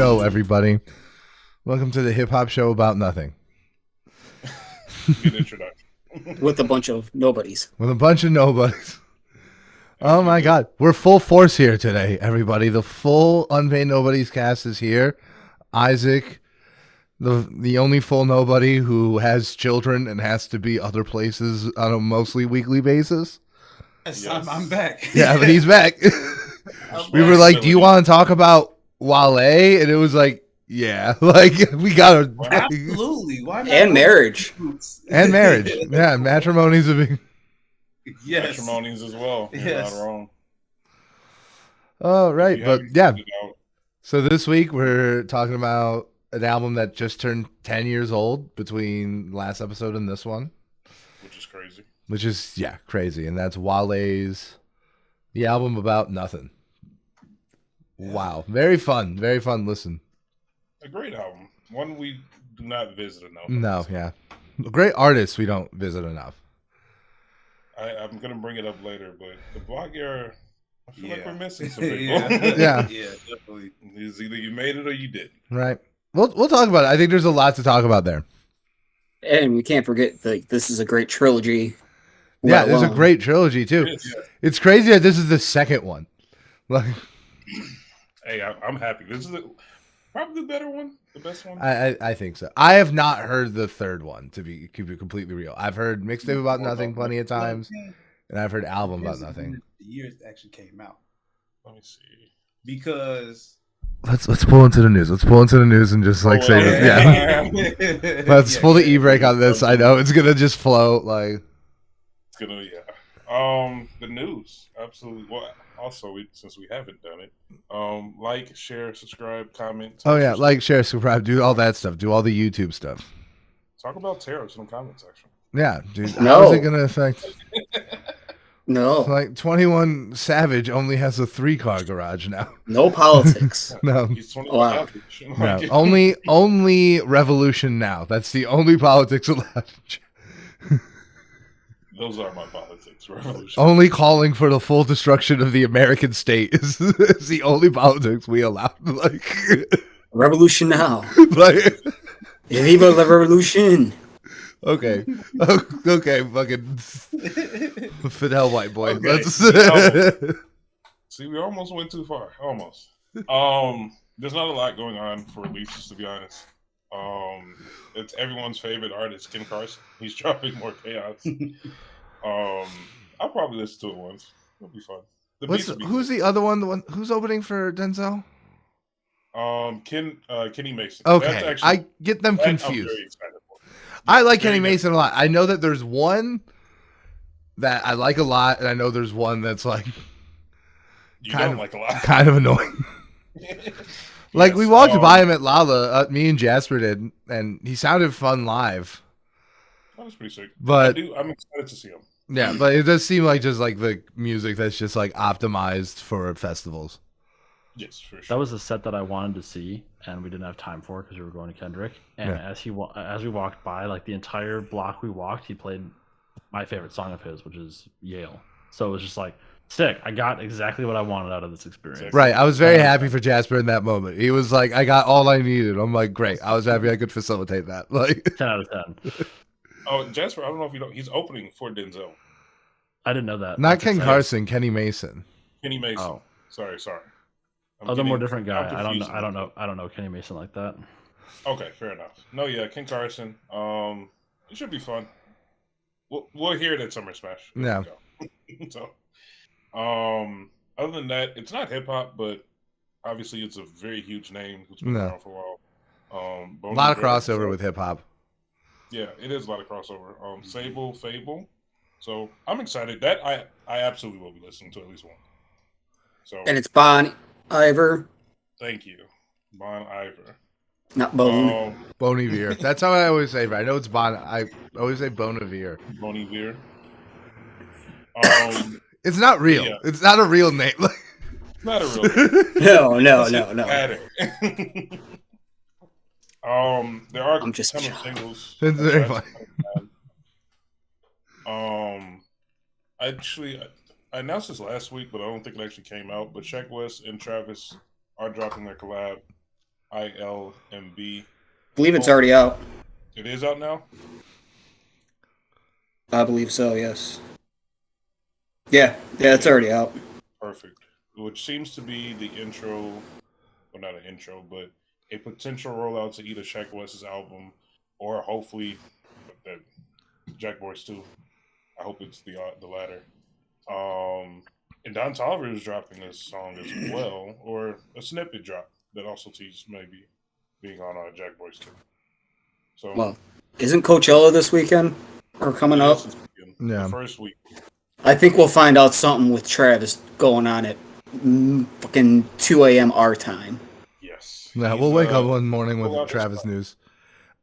Hello, everybody. Welcome to the hip hop show about nothing. Good introduction. With a bunch of nobodies. With a bunch of nobodies. Oh my God. We're full force here today, everybody. The full Unpaid Nobodies cast is here. Isaac, the only full nobody who has children and has to be other places on a mostly weekly basis. Yes. I'm back. Yeah, but he's back. We were like, do you want to talk about Wale? And it was like, yeah, like we gotta. Absolutely. Why not? And marriage. And marriage. Yeah, matrimony's a big. Yes. Matrimonies as well. You're Yes. not wrong. Oh, right. You But haven't yeah. figured it out. So this week we're talking about an album that just turned 10 years old between last episode and this one, Which is crazy. which is, yeah, crazy. And that's Wale's The Album About Nothing. Wow. Very fun. Very fun listen. A great album. One we do not visit enough. No, yeah. Great artists we don't visit enough. I'm going to bring it up later, but the Block era, I feel like we're missing some people. Yeah. Yeah, definitely. It's either you made it or you didn't. Right. We'll talk about it. I think there's a lot to talk about there. And we can't forget, like, this is a great trilogy. Yeah, let there's a alone- great trilogy too. It is, yeah. It's crazy that this is the second one. Like, Hey, I'm happy. This is probably the better one, the best one. I think so. I have not heard the third one, to be completely real. I've heard Mixtape About Nothing plenty of times, and I've heard Album About Nothing. The years it actually came out. Let me see. Because Let's pull into the news. Let's pull into the news and just like say that. Yeah. Let's pull the e-brake on this. I know it's gonna just flow like. It's gonna, yeah. The news, absolutely. Well, also, since we haven't done it, like, share, subscribe, comment. Oh yeah, like, share, subscribe, do all that stuff. Do all the YouTube stuff. Talk about tariffs in the comment section. Yeah, dude. How No. is it gonna affect? No. Like 21 Savage only has a 3-car garage now. No politics. No. He's 21 Wow. average. No, Like, only Revolution Now. That's the only politics allowed. those are my politics. Revolution. Only calling for the full destruction of the American state is the only politics we allow. Like, Revolution now. like Viva la revolution. okay, okay, fucking Fidel white boy. Okay. Let's. See, we almost went too far. Almost. There's not a lot going on for releases, to be honest. It's everyone's favorite artist, Ken Carson. He's dropping more chaos. I'll probably listen to it once. It'll be fun. The beats will be Who's the other one? The one who's opening for Denzel? Kenny Mason. That's Okay, actually, I get them that I'm confused. very excited for. I like Very Kenny good. Mason a lot. I know that there's one that I like a lot, and I know there's one that's like You kind don't of- like a lot. kind of annoying. Like, we Yes, walked by him at Lala, me and Jasper did, and he sounded fun live. That was pretty sick. But I'm excited to see him. yeah, but it does seem like just like the music that's just like optimized for festivals. Yes, for That sure. was a set that I wanted to see, and we didn't have time for because we were going to Kendrick. And Yeah. as we walked by, like the entire block we walked, he played my favorite song of his, which is Yale. So it was just like sick. I got exactly what I wanted out of this experience. Right, I was very happy for Jasper in that moment. He was like, I got all I needed. I'm like, great. I was happy I could facilitate that. Like, 10 out of 10. Oh, Jasper, I don't know if you know, he's opening for Denzel. I didn't know that. not That's Ken exciting. Carson, Kenny Mason. Kenny Mason. Oh, Sorry. other more different guy. I'm I don't know. confusing I don't them. know. I don't know Kenny Mason like that. Okay, fair enough. No, yeah, Ken Carson. It should be fun. We'll hear it at Summer Smash. Yeah. So, other than that, it's not hip hop, but obviously it's a very huge name who's been No. around for a while. A lot of crossover with hip hop. Yeah, it is a lot of crossover. Fable. So I'm excited. That I absolutely will be listening to at least one. So And it's Bon Iver, thank you, Bon Iver. not Bone. Bon Iver. That's how I always say it. I know it's Bon. I always say Bon Iver. Bon Iver. It's not real. Yeah. It's not a real name. Like, Not a real. No. There are I'm just ton of joking. singles. It's very funny. Actually, I announced this last week, but I don't think it actually came out. But Shaq West and Travis are dropping their collab. ILMB. believe it's already out. It is out now? I believe so. Yes. Yeah, it's already out. Perfect. Which seems to be the intro, well, not an intro, but a potential rollout to either Shaq West's album or hopefully that Jack Boys 2. I hope it's the latter. And Don Toliver is dropping this song as well, or a snippet drop that also teases maybe being on Jack Boys 2. So, Well, isn't Coachella this weekend or coming up? this weekend, Yeah. the first week. I think we'll find out something with Travis going on at fucking 2 a.m. our time. Yes. Yeah, He's, we'll wake up one morning pull out with his Travis phone. news.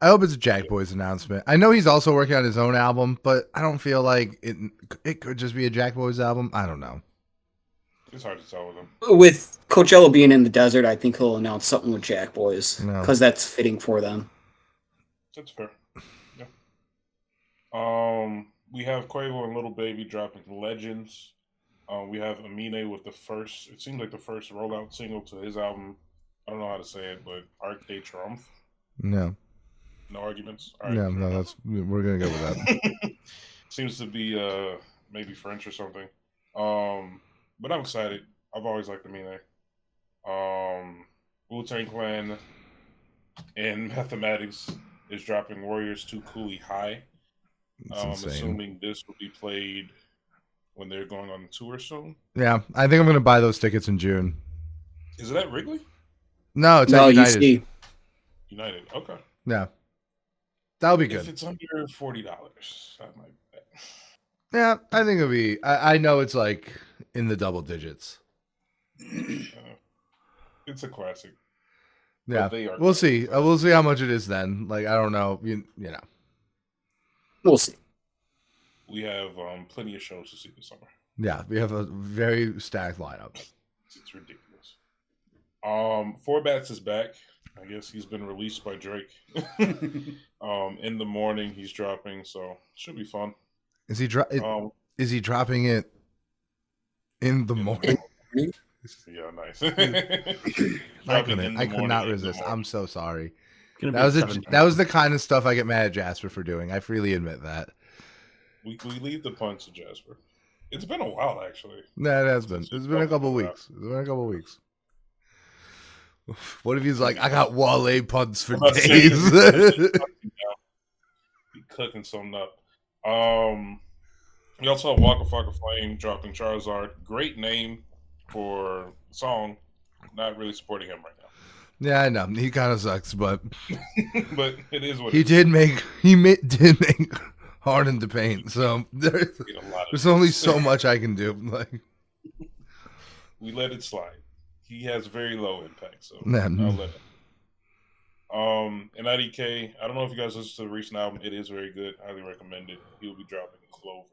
I hope it's a Jack Boys announcement. I know he's also working on his own album, but I don't feel like it could just be a Jack Boys album. I don't know. It's hard to tell with him. With Coachella being in the desert, I think he'll announce something with Jack Boys No. because that's fitting for them. That's fair. Yeah. We have Quavo and Little Baby dropping Legends. We have Amine with the first. It seems like the first rollout single to his album. I don't know how to say it, but Arc de Triomphe. No. No arguments. No, we're gonna go with that. Seems to be maybe French or something. But I'm excited. I've always liked Amine. Wu-Tang Clan and Mathematics is dropping Warriors 2 Cooley High. It's insane. Assuming this will be played when they're going on the tour soon. Yeah, I think I'm gonna buy those tickets in June. Is it at Wrigley? No, it's No, at you United. see, United. Okay. Yeah, that'll be If good. it's under $40, I might bet. Yeah, I think it'll be. I know it's like in the double digits. It's a classic. Yeah, they are we'll good. see. We'll see how much it is then. Like I don't know. You know. we'll see. We have plenty of shows to see this summer. Yeah, we have a very stacked lineup. It's ridiculous. Four Bats is back. I guess he's been released by Drake. In the morning he's dropping, so should be fun. Is he is he dropping it in the morning? Yeah, nice. I could not resist. I'm so sorry. Gonna be That was 7 that was the kind of stuff I get mad at Jasper for doing. I freely admit that. We leave the puns to Jasper. It's been a while, actually. No, it has been. It's been a couple weeks. It's been a couple weeks. What if he's like, I got Wale puns for days? Be cooking something up. We also have Waka Flocka Flame dropping Charizard. Great name for the song. Not really supporting him right now. Yeah, I know. He kind of sucks, but But it is what he it is. did make Harden to paint. So there's Did a lot of only things. so much I can do. Like, We let it slide. He has very low impact, so Man. I'll let him. And IDK, I don't know if you guys listened to the recent album. It is very good. Highly recommend it. He'll be dropping Clover.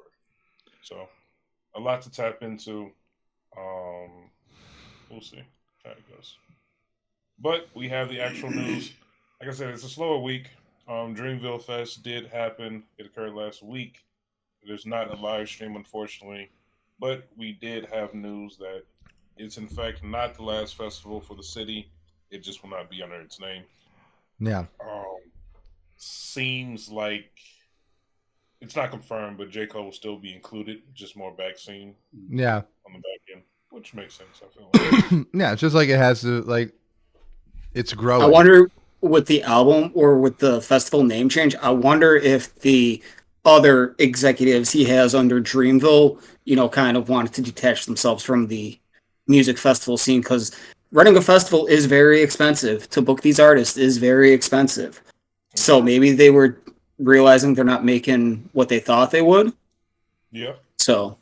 So a lot to tap into. We'll see how it goes. But we have the actual news. Like I said, it's a slower week. Dreamville Fest did happen. It occurred last week. There's not a live stream, unfortunately. But we did have news that it's in fact not the last festival for the city. It just will not be under its name. yeah. Seems like it's not confirmed, but J. Cole will still be included, just more backseat Yeah. on the back end, which makes sense. I feel like. Yeah. It's just like it has to, like, it's growing. I wonder with the album or with the festival name change, I wonder if the other executives he has under Dreamville, kind of wanted to detach themselves from the music festival scene because running a festival is very expensive. To book these artists is very expensive. So maybe they were realizing they're not making what they thought they would. Yeah. So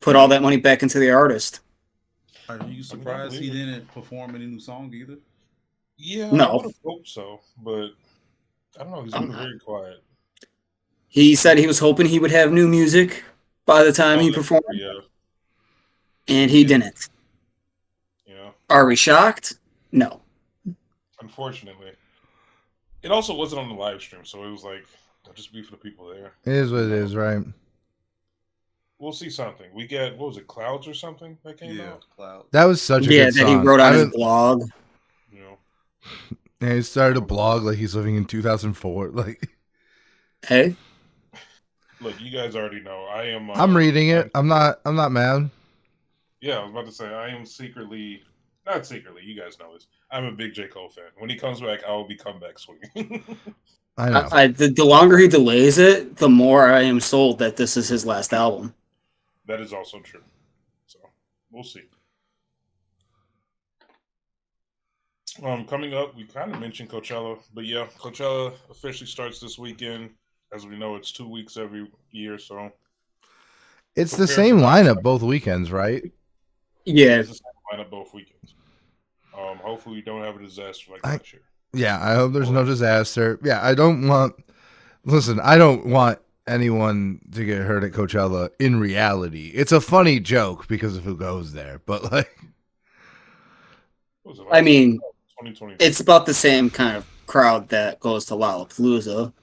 put all that money back into the artist. Are you surprised he didn't perform any new song either? Yeah, No. I would have hoped so, but I don't know. He's been very quiet. He said he was hoping he would have new music by the time he that's performed, true, yeah. and he didn't. Yeah. Are we shocked? No. Unfortunately. It also wasn't on the live stream, so it was like, it'll just be for the people there. It is what it is, right? We'll see something. We get, what was it, Clouds or something that came out? Cloud. That was such a Yeah, good that song. he wrote on his I've been- blog. You know, And he started a blog like he's living in 2004. Like, Hey, Look, you guys already know. I am. I'm reading it. I'm not mad. Yeah, I was about to say I am secretly, not secretly. You guys know this. I'm a big J. Cole fan. When he comes back, I will be comeback swinging. I know. the longer he delays it, the more I am sold that this is his last album. That is also true. So we'll see. Coming up, we kind of mentioned Coachella, but yeah, Coachella officially starts this weekend. As we know, it's 2 weeks every year, so It's the prepare same for that. lineup both weekends, right? Yeah, It's the same lineup both weekends. Hopefully, we don't have a disaster like last year. Yeah, I hope there's no disaster. Yeah, I don't want. Listen, I don't want anyone to get hurt at Coachella. In reality, it's a funny joke because of who goes there, but like, What was it, I mean, 2020. it's about the same kind of crowd that goes to Lollapalooza.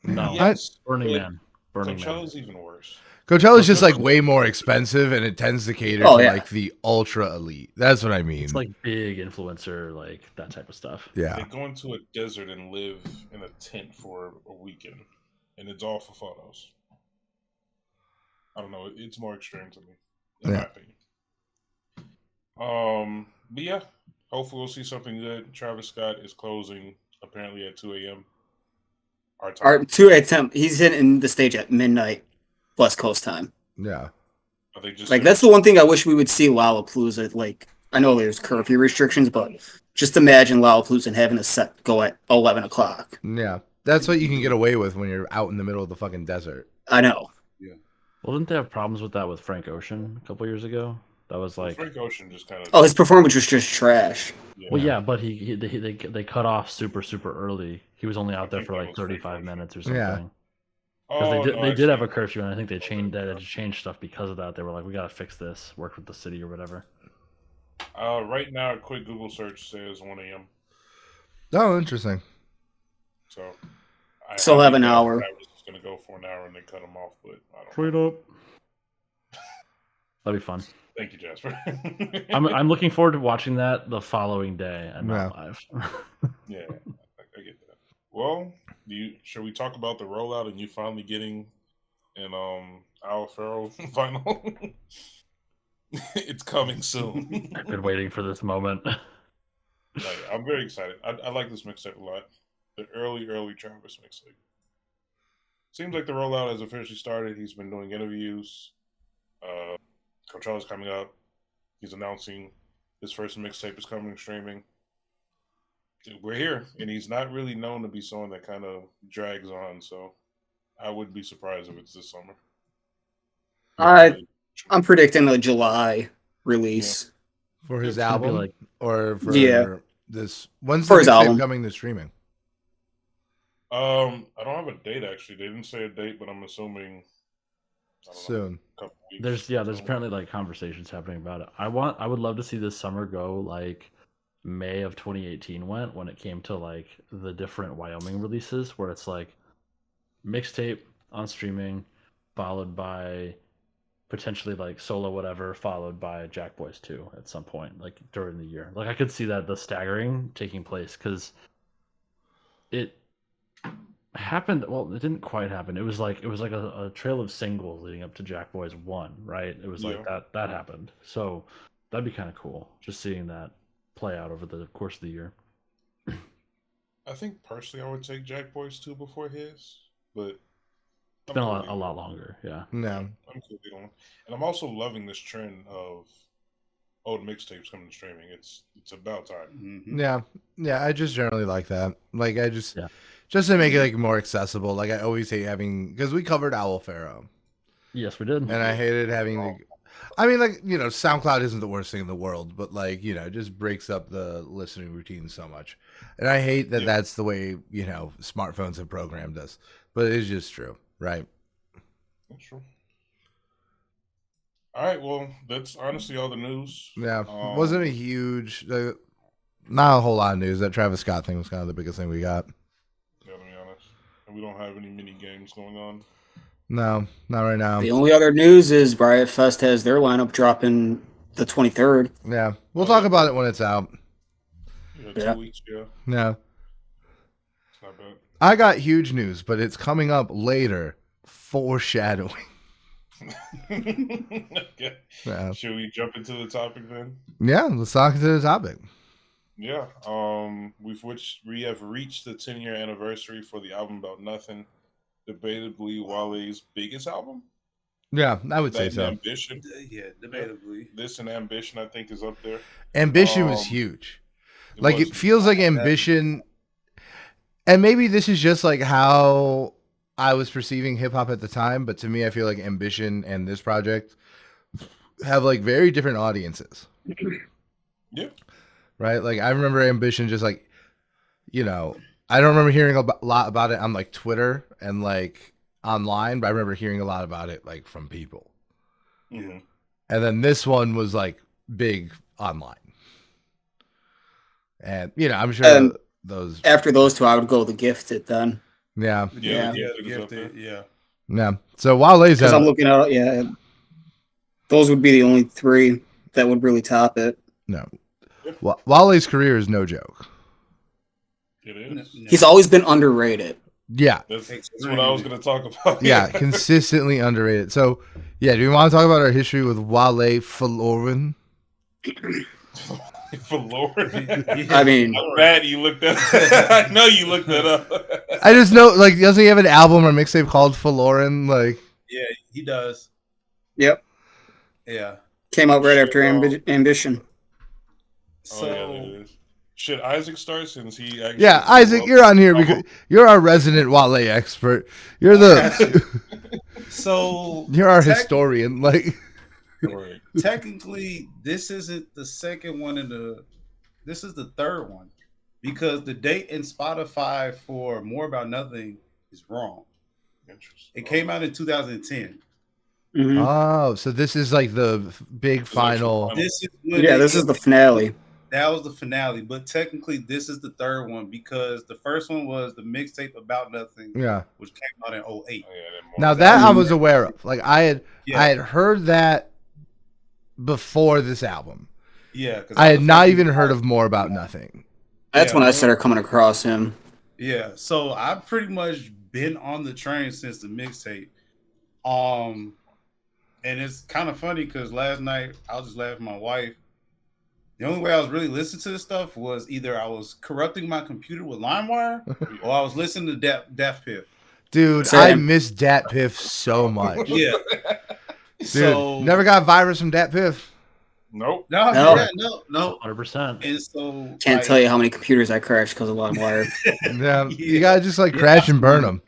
No, Yes, Burning but Man. Burning Man. Coachella's even worse. Coachella's just like way more expensive, and it tends to cater Oh, to yeah. like the ultra elite. That's what I mean. It's like big influencer, like that type of stuff. Yeah, They go into a desert and live in a tent for a weekend, and it's all for photos. I don't know. It's more extreme to me, in my opinion. But yeah, hopefully we'll see something good. Travis Scott is closing apparently at 2 a.m. Our time. Or 2 a.m. He's hitting the stage at midnight, West Coast time. yeah. Are they just Like that's the one thing I wish we would see Lollapalooza. Like I know there's curfew restrictions, but just imagine Lollapalooza and having a set go at 11 o'clock. Yeah, that's what you can get away with when you're out in the middle of the fucking desert. I know. Well, didn't they have problems with that with Frank Ocean a couple years ago? That was like, Frank Ocean just kind of. Oh, his performance was just trash. well, yeah, but they cut off super early. He was only out there think for that like was Frank 35 Ocean. minutes or Yeah. something. Because Oh, no, they did have a actually, curfew, and I think they had to change stuff because of that. They were like, we gotta fix this. Work with the city or whatever. Right now, a quick Google search says 1 a.m. Oh, interesting. So Still have an think hour. Travis is going to go for an hour and then cut him off, but I don't know. Straight up. That'd be fun. Thank you, Jasper. I'm looking forward to watching that the following day and not live. Yeah, I get that. Well, should we talk about the rollout and you finally getting an Al Farrell vinyl? It's coming soon. I've been waiting for this moment. I'm very excited. I like this mixtape a lot. The early Travis mixtape. Seems like the rollout has officially started. He's been doing interviews. Coachella's coming up. He's announcing his first mixtape is coming streaming. We're here, and he's not really known to be someone that kind of drags on. So I wouldn't be surprised if it's this summer. I'm predicting a July release. For his It's gonna be album, like- or for Yeah. this? When's For the his mixtape album. coming to streaming? I don't have a date actually. They didn't say a date, but I'm assuming I don't know, Soon. a couple weeks. There's apparently like conversations happening about it. I would love to see this summer go like May of 2018 went when it came to like the different Wyoming releases where it's like mixtape on streaming followed by potentially like solo whatever followed by Jack Boys 2 at some point like during the year. Like I could see that the staggering taking place cuz it happened. Well, it didn't quite happen. It was like a trail of singles leading up to Jack Boys 1, right? It was like Yeah. that happened. So that'd be kind of cool just seeing that play out over the course of the year. I think personally I would take Jack Boys 2 before his, but It's been a lot longer, yeah. No. I'm cool with one. And I'm also loving this trend of old mixtapes coming to streaming. It's about time. Yeah. I just generally like that. Like I just Yeah. just to make it like more accessible. Like I always hate having because we covered Owl Pharaoh, Yes, we did. and I hated having to. I mean, like SoundCloud isn't the worst thing in the world, but like it just breaks up the listening routine so much, and I hate that that's the way smartphones have programmed us. But it's just true, right? That's true. All right, well, that's honestly all the news. Yeah, wasn't a huge, not a whole lot of news. That Travis Scott thing was kind of the biggest thing we got. Yeah, to be honest, and we don't have any mini games going on. No, not right now. The only other news is Riot Fest has their lineup dropping the 23rd. Yeah, we'll talk about it when it's out. 2 weeks, yeah. No. It's not bad. I got huge news, but it's coming up later. Foreshadowing. Okay. Yeah. Should we jump into the topic then? Yeah, let's talk to the topic. Yeah. We have reached the 10-year anniversary for the album About Nothing. Debatably Wale's biggest album. Yeah, I would say That and so. Ambition. Yeah, debatably. This and Ambition, I think, is up there. Ambition was huge. Like, it feels like Ambition, and maybe this is just like how I was perceiving hip hop at the time, but to me, I feel like Ambition and this project have like very different audiences. Yeah. Right? Like, I remember Ambition just like, you know, I don't remember hearing a lot about it on like Twitter and like online, but I remember hearing a lot about it like from people. Mm-hmm. And then this one was like big online. And, you know, I'm sure those. After those two, I would go The Gifted then. Yeah. Yeah. The Gifted, yeah. Yeah. So Wale's Because I'm looking at yeah, those would be the only three that would really top it. No. Wale's career is no joke. It is. He's always been underrated. Yeah. That's what I was going to talk about. Yeah. Consistently underrated. So, yeah. Do we want to talk about our history with Wale Falorin? For Lord. I mean, I'm mad you looked that up. I know you looked that up. I just know, like, doesn't he have an album or mixtape called Falorin? Like, Yeah, he does. yep. Yeah. Came out right after Ambition. So Yeah, there it is. Should Isaac start since he actually... yeah, Isaac, you're on here because you're our resident Wale expert. You're so you're our historian. Like, technically, this isn't the second one this is the third one because the date in Spotify for More About Nothing is wrong. Interesting. It came out in 2010. Mhm. oh, so this is like the big final. This is when This is the finale. That was the finale, but technically this is the third one because the first one was the mixtape About Nothing, Yeah. which came out in 08. Oh, yeah, Now that I was aware of. Like, I had heard that before this album. Yeah, because I had not even heard of More About Nothing. That's when I started coming across him. Yeah, so I've pretty much been on the train since the mixtape. And it's kind of funny because last night I was just laughing at my wife. The only way I was really listening to this stuff was either I was corrupting my computer with LimeWire or I was listening to Daft Piff. Dude, Same. I miss Dat Piff so much. Yeah. Dude, So never got a virus from Dat Piff. Nope. no. 100%. And so Can't tell you how many computers I crashed because of LimeWire. Yeah, you gotta just like crash and burn them.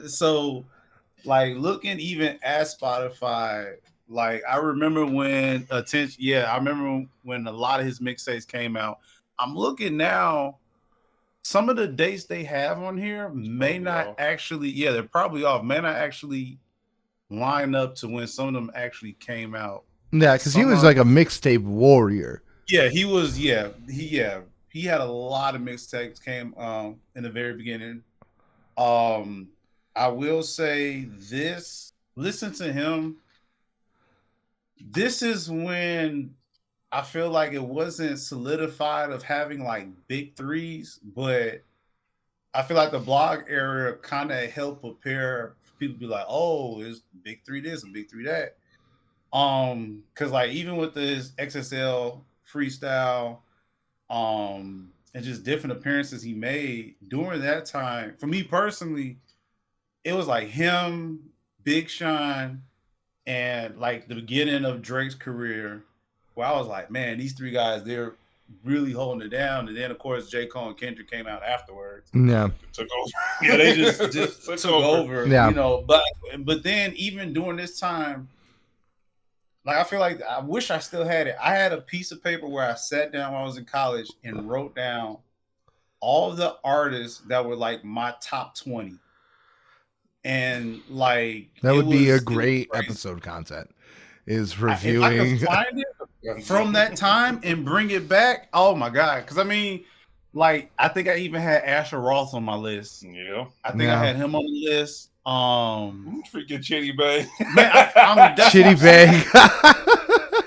So like looking even at Spotify, like I remember when I remember when a lot of his mixtapes came out. I'm looking now, some of the dates they have on here may not actually, they're probably off, may not actually line up to when some of them actually came out. Yeah, because he was like a mixtape warrior. Yeah, he was, he had a lot of mixtapes came in the very beginning. I will say this, listen to him. This is when I feel like it wasn't solidified of having like big threes, but I feel like the blog era kind of helped prepare people to be like, oh, it's big three this and big three that. Because like even with this XSL freestyle, and just different appearances he made during that time, for me personally, it was like him, Big Sean, and like the beginning of Drake's career, where I was like, man, these three guys, they're really holding it down. And then of course J. Cole and Kendrick came out afterwards. Yeah. Took over. Yeah, they just took over. Yeah. You know, but then even during this time, like I feel like I wish I still had it. I had a piece of paper where I sat down when I was in college and wrote down all the artists that were like my top 20. And like That would be a great episode content. Is reviewing. If I could find it from that time and bring it back, oh my god! Because I mean, like I think I even had Asher Roth on my list. Yeah. I think I had him on the list. Freaking Chitty Bang. Man, Chitty Bang.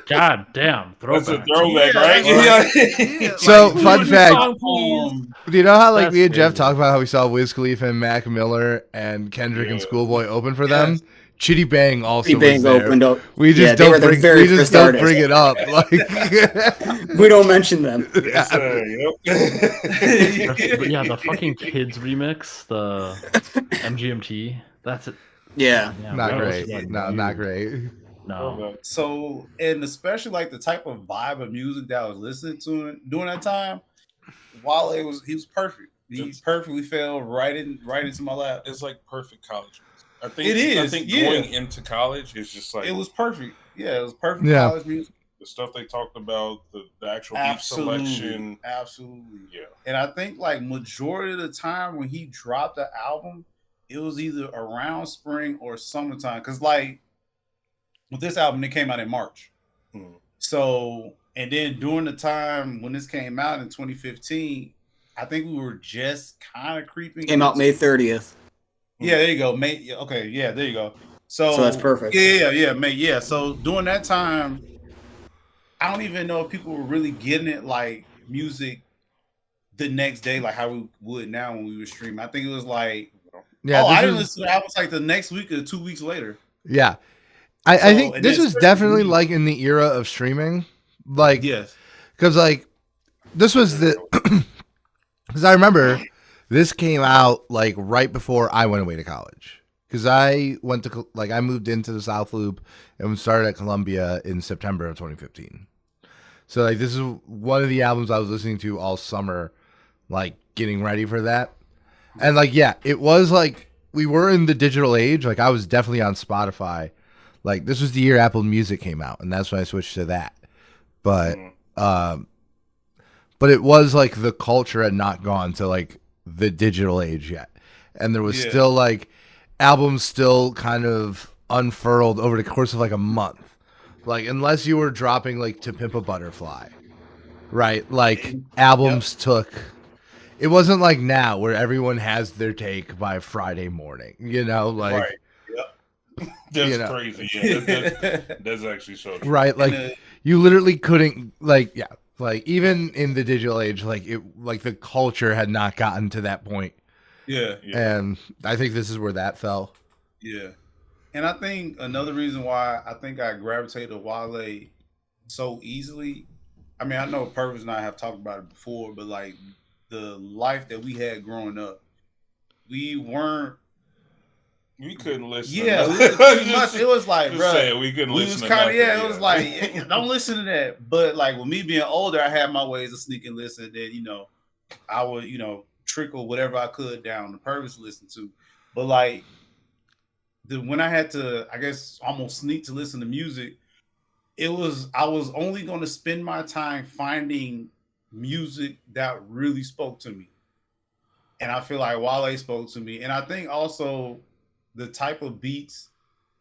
God damn, That's a throwback. throwback, Yeah, right? yeah. So, Like, fun who fact. song, please? Do you know how like That's me and Jeff crazy. talked about how we saw Wiz Khalifa and Mac Miller and Kendrick and Yeah. Schoolboy open for Yes. them? Chitty Bang also Pretty was Bang there. opened up. We just Yeah, they were don't the bring very we just first don't artist. bring it up. Like We don't mention them. Yes, sir. Yep. But yeah, the fucking kids remix, the MGMT. That's it. Yeah. Yeah, not what else great. is that No, new? not great. No. So, and especially like the type of vibe of music that I was listening to during that time, Wale was perfect. He perfectly fell right into my lap. It's like perfect college music. I think It is, I think yeah. going into college is just like It was perfect. Yeah, it was perfect Yeah. college music. the stuff they talked about, the actual beat Absolutely, selection. absolutely. Yeah. And I think like majority of the time when he dropped the album, it was either around spring or summertime. Cause like with this album, it came out in March. Hmm. So, and then during the time when this came out in 2015, I think we were just kind of creeping. Came out May 30th. Yeah, there you go. May. Yeah, okay, yeah, there you go. So that's perfect. Yeah, May. Yeah. So during that time, I don't even know if people were really getting it like music the next day, like how we would now when we were streaming. I think it was like, Yeah, I this didn't was, listen to the album like the next week or 2 weeks later. yeah. I So, think and this then was especially definitely me. like in the era of streaming. Like Yes. because like this was the because I remember this came out like right before I went away to college because I went to like I moved into the South Loop and started at Columbia in September of 2015. So like this is one of the albums I was listening to all summer, like getting ready for that, and like yeah, it was like we were in the digital age. Like I was definitely on Spotify. Like this was the year Apple Music came out, and that's when I switched to that. But but it was like the culture had not gone to like the digital age yet, and there was still like albums still kind of unfurled over the course of like a month. Like unless you were dropping like To Pimp a Butterfly, right? Like albums took. It wasn't like now where everyone has their take by Friday morning. You know, like. Right. That's You know. crazy. Yeah, that's actually so true. Right, like you literally couldn't like like even in the digital age, like it like the culture had not gotten to that point. Yeah. And I think this is where that fell. Yeah. And I think another reason why I think I gravitated to Wale so easily, I mean, I know Purvis and I have talked about it before, but like the life that we had growing up, we couldn't listen. Yeah, pretty much. It was like, Just bro, saying, we couldn't we listen was to kind of nothing, it was like, don't listen to that. But like with me being older, I had my ways of sneak and listen. That I would trickle whatever I could down the Purvis to listen to. But like when I had to, I guess, almost sneak to listen to music, I was only going to spend my time finding music that really spoke to me. And I feel like Wale spoke to me. And I think also the type of beats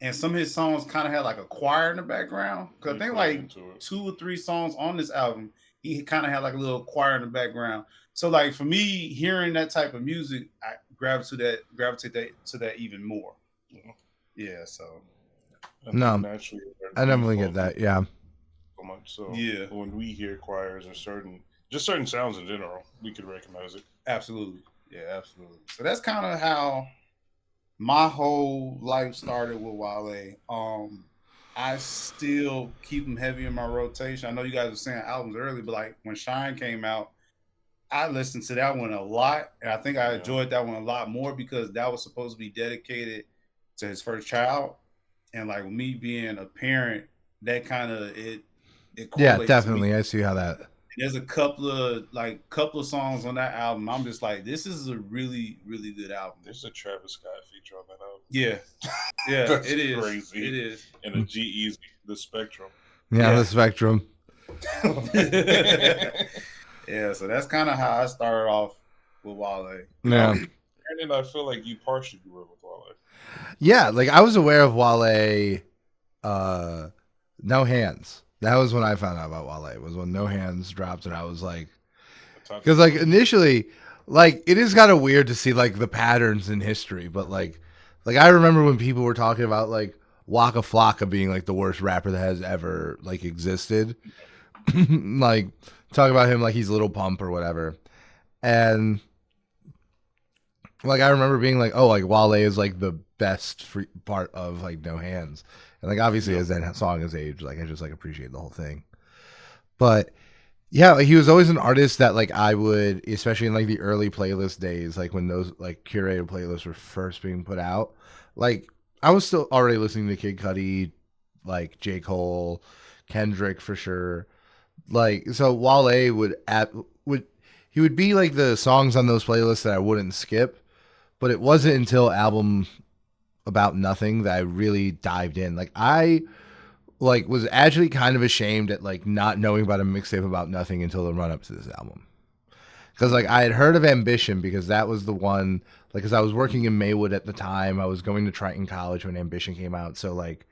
and some of his songs kind of had like a choir in the background. Because I think like 2 or 3 songs on this album, he kind of had like a little choir in the background. So like for me, hearing that type of music, I gravitate to that even more. Yeah, so No, I definitely get that. Yeah. So much so. Yeah. When we hear choirs or certain sounds in general, we could recognize it. Absolutely. Yeah, absolutely. So that's kind of how my whole life started with Wale. I still keep him heavy in my rotation. I know you guys were saying albums early, but like when Shine came out, I listened to that one a lot, and I think I enjoyed that one a lot more because that was supposed to be dedicated to his first child, and like with me being a parent, that kind of it. Yeah, definitely. I see how that. There's a couple of songs on that album. I'm just like, this is a really, really good album. There's a Travis Scott feature on that album. Yeah, That's it is crazy. It is. And a G-Eazy, the Spectrum. Yeah, the Spectrum. Yeah, so that's kind of how I started off with Wale. Yeah. And I feel like you partially grew up with Wale. Yeah, like I was aware of Wale, No Hands. That was when I found out about Wale. It was when No Hands dropped, and I was like, because like initially, like it is kind of weird to see like the patterns in history, but like I remember when people were talking about like Waka Flocka being like the worst rapper that has ever like existed. Like talk about him like he's Little Pump or whatever. And like I remember being like, oh, like Wale is like the best part of like No Hands. And like obviously as that song has aged, like I just like appreciate the whole thing. But yeah, like, he was always an artist that like I would, especially in like the early playlist days, like when those like curated playlists were first being put out. Like I was still already listening to Kid Cudi, like J. Cole, Kendrick for sure. Like so Wale would be like the songs on those playlists that I wouldn't skip, but it wasn't until album About Nothing that I really dived in. Like I like was actually kind of ashamed at like not knowing about a mixtape About Nothing until the run up to this album. Because like I had heard of Ambition because that was the one, like because I was working in Maywood at the time. I was going to Triton College when Ambition came out. So like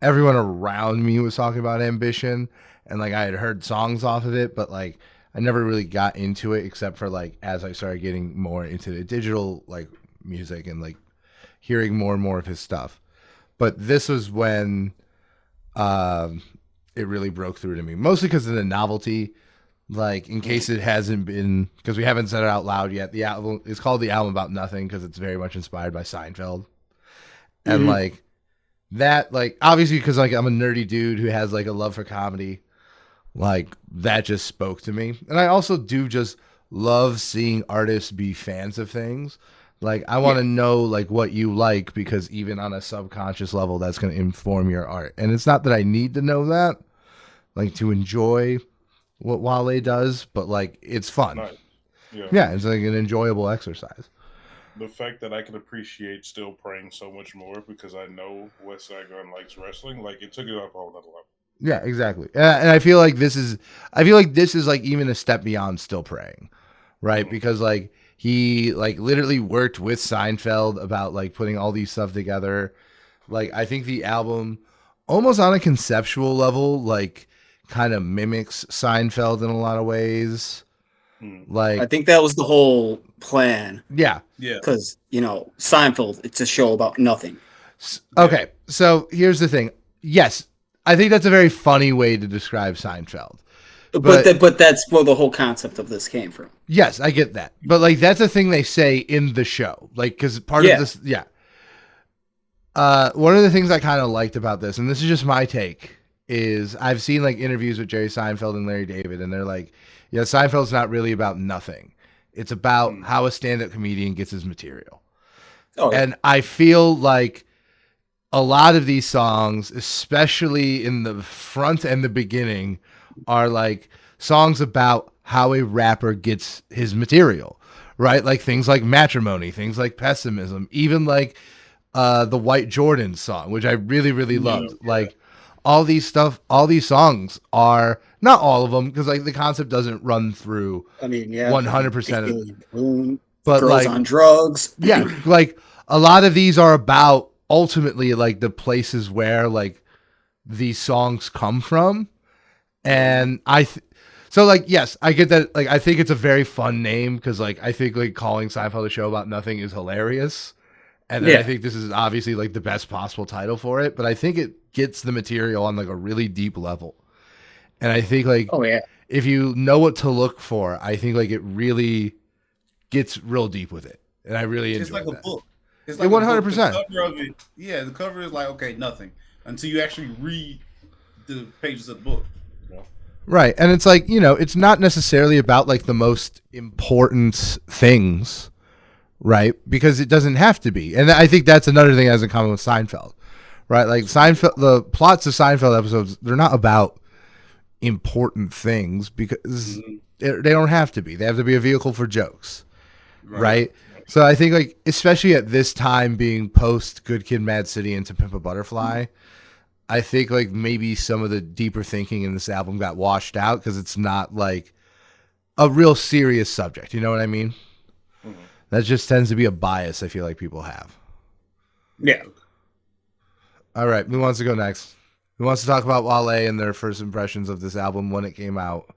everyone around me was talking about Ambition and like I had heard songs off of it, but like I never really got into it except for like as I started getting more into the digital like music and like hearing more and more of his stuff. But this was when it really broke through to me, mostly because of the novelty. Like in case it hasn't been, because we haven't said it out loud yet, the album is called The Album About Nothing because it's very much inspired by Seinfeld. And like that, like obviously because like I'm a nerdy dude who has like a love for comedy, like that just spoke to me. And I also do just love seeing artists be fans of things. Like I want to know like what you like because even on a subconscious level that's going to inform your art. And it's not that I need to know that like to enjoy what Wale does, but like it's fun. Nice. Yeah, it's like an enjoyable exercise. The fact that I can appreciate Still Praying so much more because I know West Side Gun likes wrestling, like it took it up a whole nother level. Yeah, exactly. And I feel like this is like even a step beyond Still Praying, right? Because like he like literally worked with Seinfeld about like putting all these stuff together. Like I think the album almost on a conceptual level like kind of mimics Seinfeld in a lot of ways. Like I think that was the whole plan. Yeah. Because, you know, Seinfeld, it's a show about nothing. Okay, so here's the thing. Yes, I think that's a very funny way to describe Seinfeld. But that's where the whole concept of this came from. Yes, I get that. But like that's a thing they say in the show. Like cuz part of this one of the things I kind of liked about this, and this is just my take, is I've seen like interviews with Jerry Seinfeld and Larry David and they're like, yeah, Seinfeld's not really about nothing. It's about how a stand-up comedian gets his material. And I feel like a lot of these songs, especially in the front and the beginning, are like songs about how a rapper gets his material, right? Like things like Matrimony, things like Pessimism, even like the White Jordan song, which I really, really loved. Like all these songs are, not all of them, because like the concept doesn't run through 100% of it. But Girls like on Drugs. Yeah, like a lot of these are about ultimately like the places where like these songs come from. And so like, yes, I get that. Like, I think it's a very fun name because like, I think like calling Seinfeld a show about nothing is hilarious. And then I think this is obviously like the best possible title for it, but I think it gets the material on like a really deep level. And I think like, if you know what to look for, I think like it really gets real deep with it. And I really enjoy it. It's like a book. It's like 100%. The cover of it, the cover is like, okay, nothing. Until you actually read the pages of the book. Right. And it's like, you know, it's not necessarily about like the most important things, right? Because it doesn't have to be. And I think that's another thing that has in common with Seinfeld, right? Like Seinfeld, the plots of Seinfeld episodes, they're not about important things because they don't have to be. They have to be a vehicle for jokes, right? So I think like, especially at this time being post Good Kid, Mad City and To Pimp a Butterfly, I think like maybe some of the deeper thinking in this album got washed out because it's not like a real serious subject. You know what I mean? That just tends to be a bias I feel like people have. Yeah. All right. Who wants to go next? Who wants to talk about Wale and their first impressions of this album when it came out? I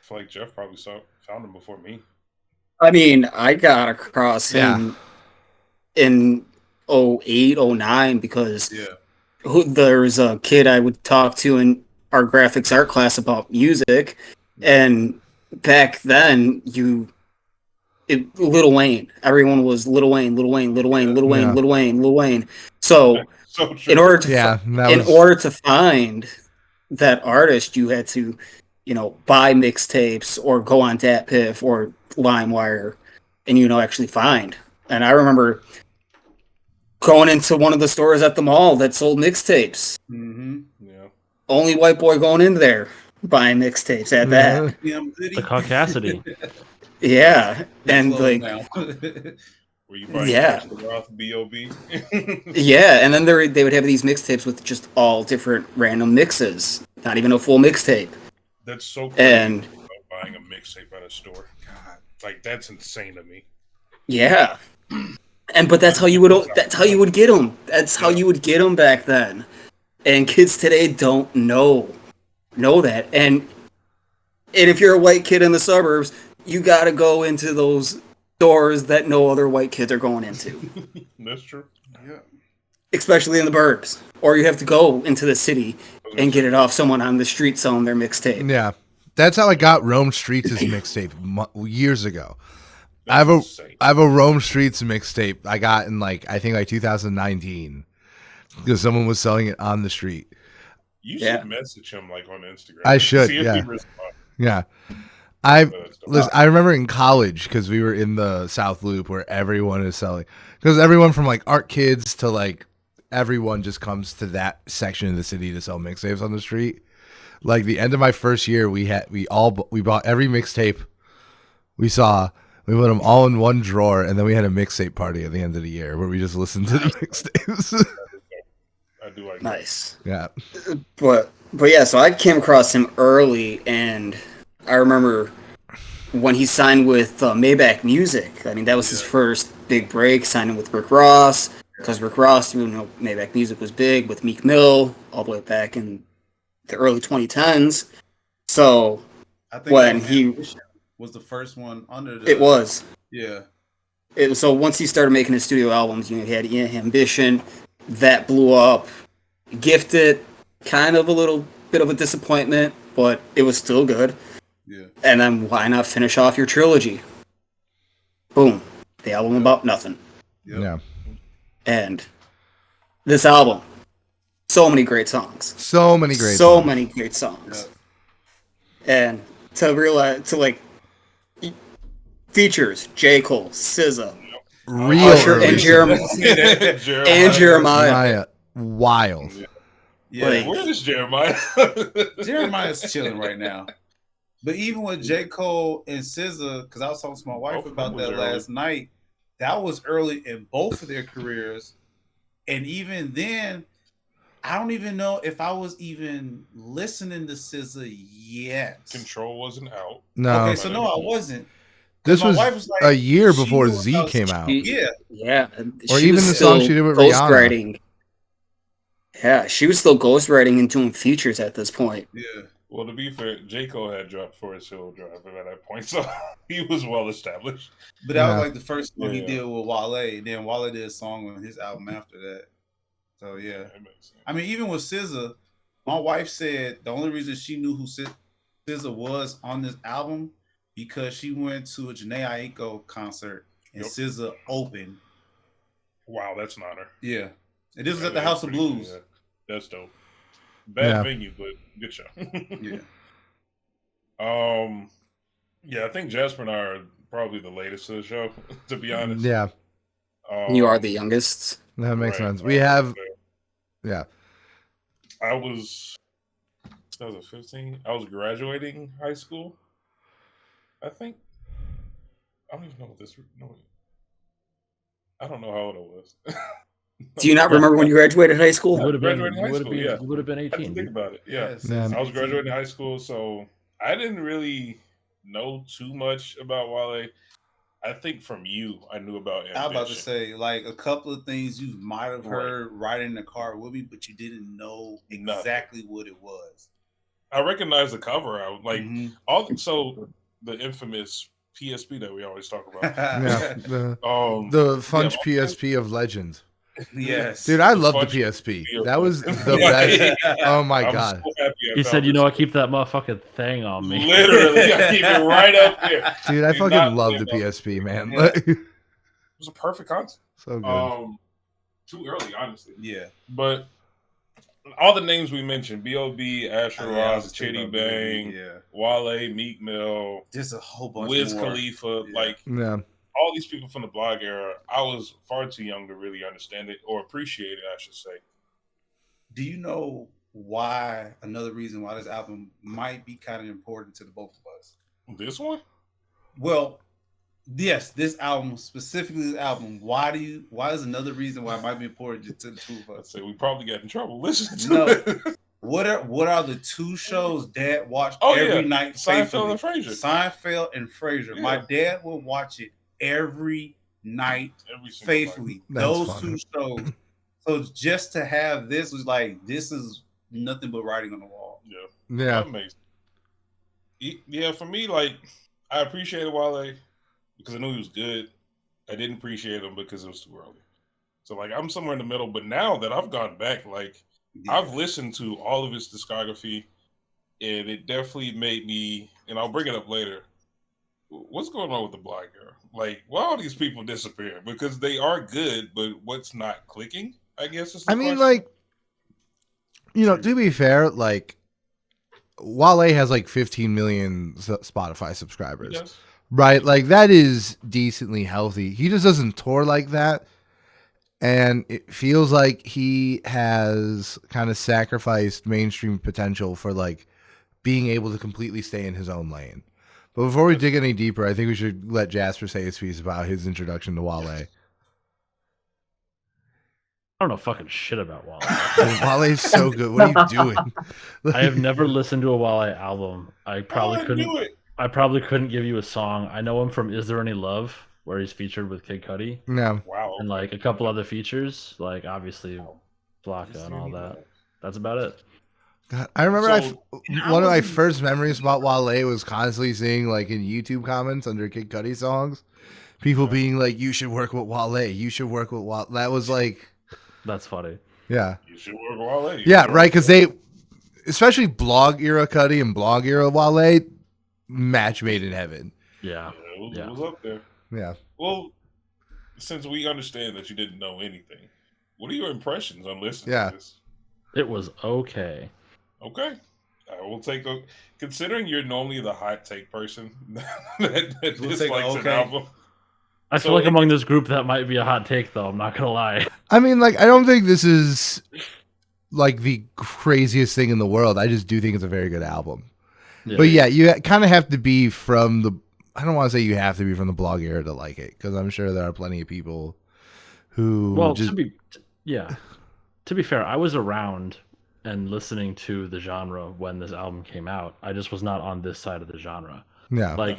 feel like Jeff probably found him before me. I mean, I got across him in 08, 09 because There's a kid I would talk to in our graphics art class about music, and back then Lil Wayne. Everyone was Lil Wayne, Lil Wayne, Lil Wayne, Lil Wayne, Yeah. Lil Wayne, Lil Wayne. So So true. in order to Yeah, that in was order to find that artist, you had to, buy mixtapes or go on DatPiff or LimeWire, and actually find. And I remember going into one of the stores at the mall that sold mixtapes. Mm-hmm. Yeah. Only white boy going in there buying mixtapes at that. The caucasity. Yeah, and like, Were you buying Yeah. the Roth B.O.B.? yeah, and then they would have these mixtapes with just all different random mixes, not even a full mixtape. That's so crazy. And Buying a mixtape at a store. God, like that's insane to me. yeah, but that's how you would get them. That's how you would get them back then. And kids today don't know that. And if you're a white kid in the suburbs, you got to go into those stores that no other white kids are going into. That's true. Yeah. Especially in the burbs. Or you have to go into the city and get it off someone on the street selling their mixtape. yeah. That's how I got Rome Streets' mixtape years ago. I have a Rome Streets mixtape I got in I think 2019 because someone was selling it on the street. You should message him on Instagram. I should, See if yeah. he responds. Yeah. I remember in college because we were in the South Loop where everyone is selling, because everyone from art kids to everyone just comes to that section of the city to sell mixtapes on the street. The end of my first year, we bought every mixtape we saw. We put them all in one drawer, and then we had a mixtape party at the end of the year where we just listened to the mixtapes. I do like Nice. Yeah. But yeah, so I came across him early, and I remember when he signed with Maybach Music. I mean, that was his first big break, signing with Rick Ross. Because Rick Ross, Maybach Music was big with Meek Mill all the way back in the early 2010s. So I think when he was the first one under the. It was. Yeah. So once he started making his studio albums, he had Ambition, that blew up. Gifted, kind of a little bit of a disappointment, but it was still good. Yeah. And then why not finish off your trilogy? Boom. The album about nothing. Yep. Yeah. And this album, so many great songs. So many great songs. And to realize, features, J. Cole, SZA, Real Usher, early and shit. Jeremiah. Wild. Yeah. Where is Jeremiah? Jeremiah's chilling right now. But even with J. Cole and SZA, because I was talking to my wife about that last night, that was early in both of their careers. And even then, I don't even know if I was even listening to SZA yet. Control wasn't out. No. Okay, so no, I wasn't. This My was wife was a year before knew Z came out. Yeah. Or She even was the song she did with Rihanna. ghostwriting. Yeah, she was still ghostwriting and doing features at this point. Yeah. Well, to be fair, J. Cole had dropped Forest Hill Drive at that point, so he was well established. But that was the first one he did with Wale. And then Wale did a song on his album after that. So, yeah. That makes sense. I mean, even with SZA, my wife said the only reason she knew who SZA was on this album because she went to a Jhené Aiko concert and SZA opened. Wow, that's an honor. Yeah. And this was at the House of Blues. Cool, yeah. That's dope. Bad venue, but good show. Yeah. Yeah, I think Jasper and I are probably the latest to the show, to be honest. Yeah. You are the youngest. That makes sense. We have, yeah. I was 2015. I was graduating high school. I think. I don't even know what this. No, I don't know how old I was. Do you not remember when you graduated high school? You would have been, yeah. you would have been I 18. didn't think about it. Yeah. Yes. Yeah. I was graduating high school, so I didn't really know too much about Wale. I think from you, I knew about Ambition. I was about to say, a couple of things you might have heard riding in the car with me, but you didn't know exactly what it was. I recognized the cover. I so the infamous PSP that we always talk about. Yeah. The Funch PSP of legend. Yes. Dude, I It's love the fun PSP. shit. That was the Like, best. Oh my I'm god. so happy I He found said, "You this know, I shit. keep that motherfucking thing on me." Literally, I keep it right up there. Dude, I Do fucking not love live the up. PSP, man. Yeah. It was a perfect concept. So good. Too early, honestly. Yeah. But all the names we mentioned, B.O.B., Asher Yeah, I was Ross, just thinking Chitty about B.O.B., Bang, yeah. Wale, Meek Mill, There's a whole bunch Wiz more. Khalifa, Yeah. like Yeah. all these people from the blog era, I was far too young to really understand it or appreciate it, I should say. Do you know why? Another reason why this album might be kind of important to the both of us. This one? Well, yes, this album, specifically this album. Why is another reason why it might be important to the two of I'd us? say we probably got in trouble listening to No. it. What are the two shows Dad watched Oh, every yeah. night? Seinfeld and faithfully? Frasier. Seinfeld and Frasier. Yeah. My dad will watch it every night Every single faithfully. That's Those funny. two shows. So just to have this was like, this is nothing but writing on the wall. Yeah. Yeah. Amazing. Yeah, for me, like, I appreciated Wale because I knew he was good. I didn't appreciate him because it was too early. So, like, I'm somewhere in the middle. But now that I've gone back, like, Yeah. I've listened to all of his discography, and it definitely made me, and I'll bring it up later, what's going on with the Black era? Like, why are these people disappearing? Because they are good, but what's not clicking, I guess is the I mean, question. like, you know, to be fair, like, Wale has like 15 million Spotify subscribers, Yes. right? Like, that is decently healthy. He just doesn't tour like that. And it feels like he has kind of sacrificed mainstream potential for like being able to completely stay in his own lane. But before we dig any deeper, I think we should let Jasper say his piece about his introduction to Wale. I don't know fucking shit about Wale. Dude, Wale's so good. What are you doing? I have never listened to a Wale album. I probably I couldn't. knew it. I probably couldn't give you a song. I know him from "Is There Any Love," where he's featured with Kid Cudi, No. Wow. and like a couple other features, like obviously Flocka and all that. That's about it. God, I remember So- one of my first memories about Wale was constantly seeing like in YouTube comments under Kid Cudi songs, people being like, "You should work with Wale. You should work with Wale." That was like, That's funny. yeah, You should work with Wale. yeah, right. Because they, especially blog era Cudi and blog era Wale, match made in heaven. Yeah. It was up there. Yeah. Well, since we understand that you didn't know anything, what are your impressions on listening Yeah. to this? It was okay. Okay. I will take a. Considering you're normally the hot take person that We'll dislikes take a an okay. album. I So feel like it- among this group that might be a hot take, though. I'm not gonna lie. I mean, like, I don't think this is like the craziest thing in the world. I just do think it's a very good album. Yeah. But yeah, you kind of have to be from the. I don't want to say you have to be from the blog era to like it, because I'm sure there are plenty of people who Well, just. to be fair, I was around and listening to the genre when this album came out. I just was not on this side of the genre. Yeah. Like,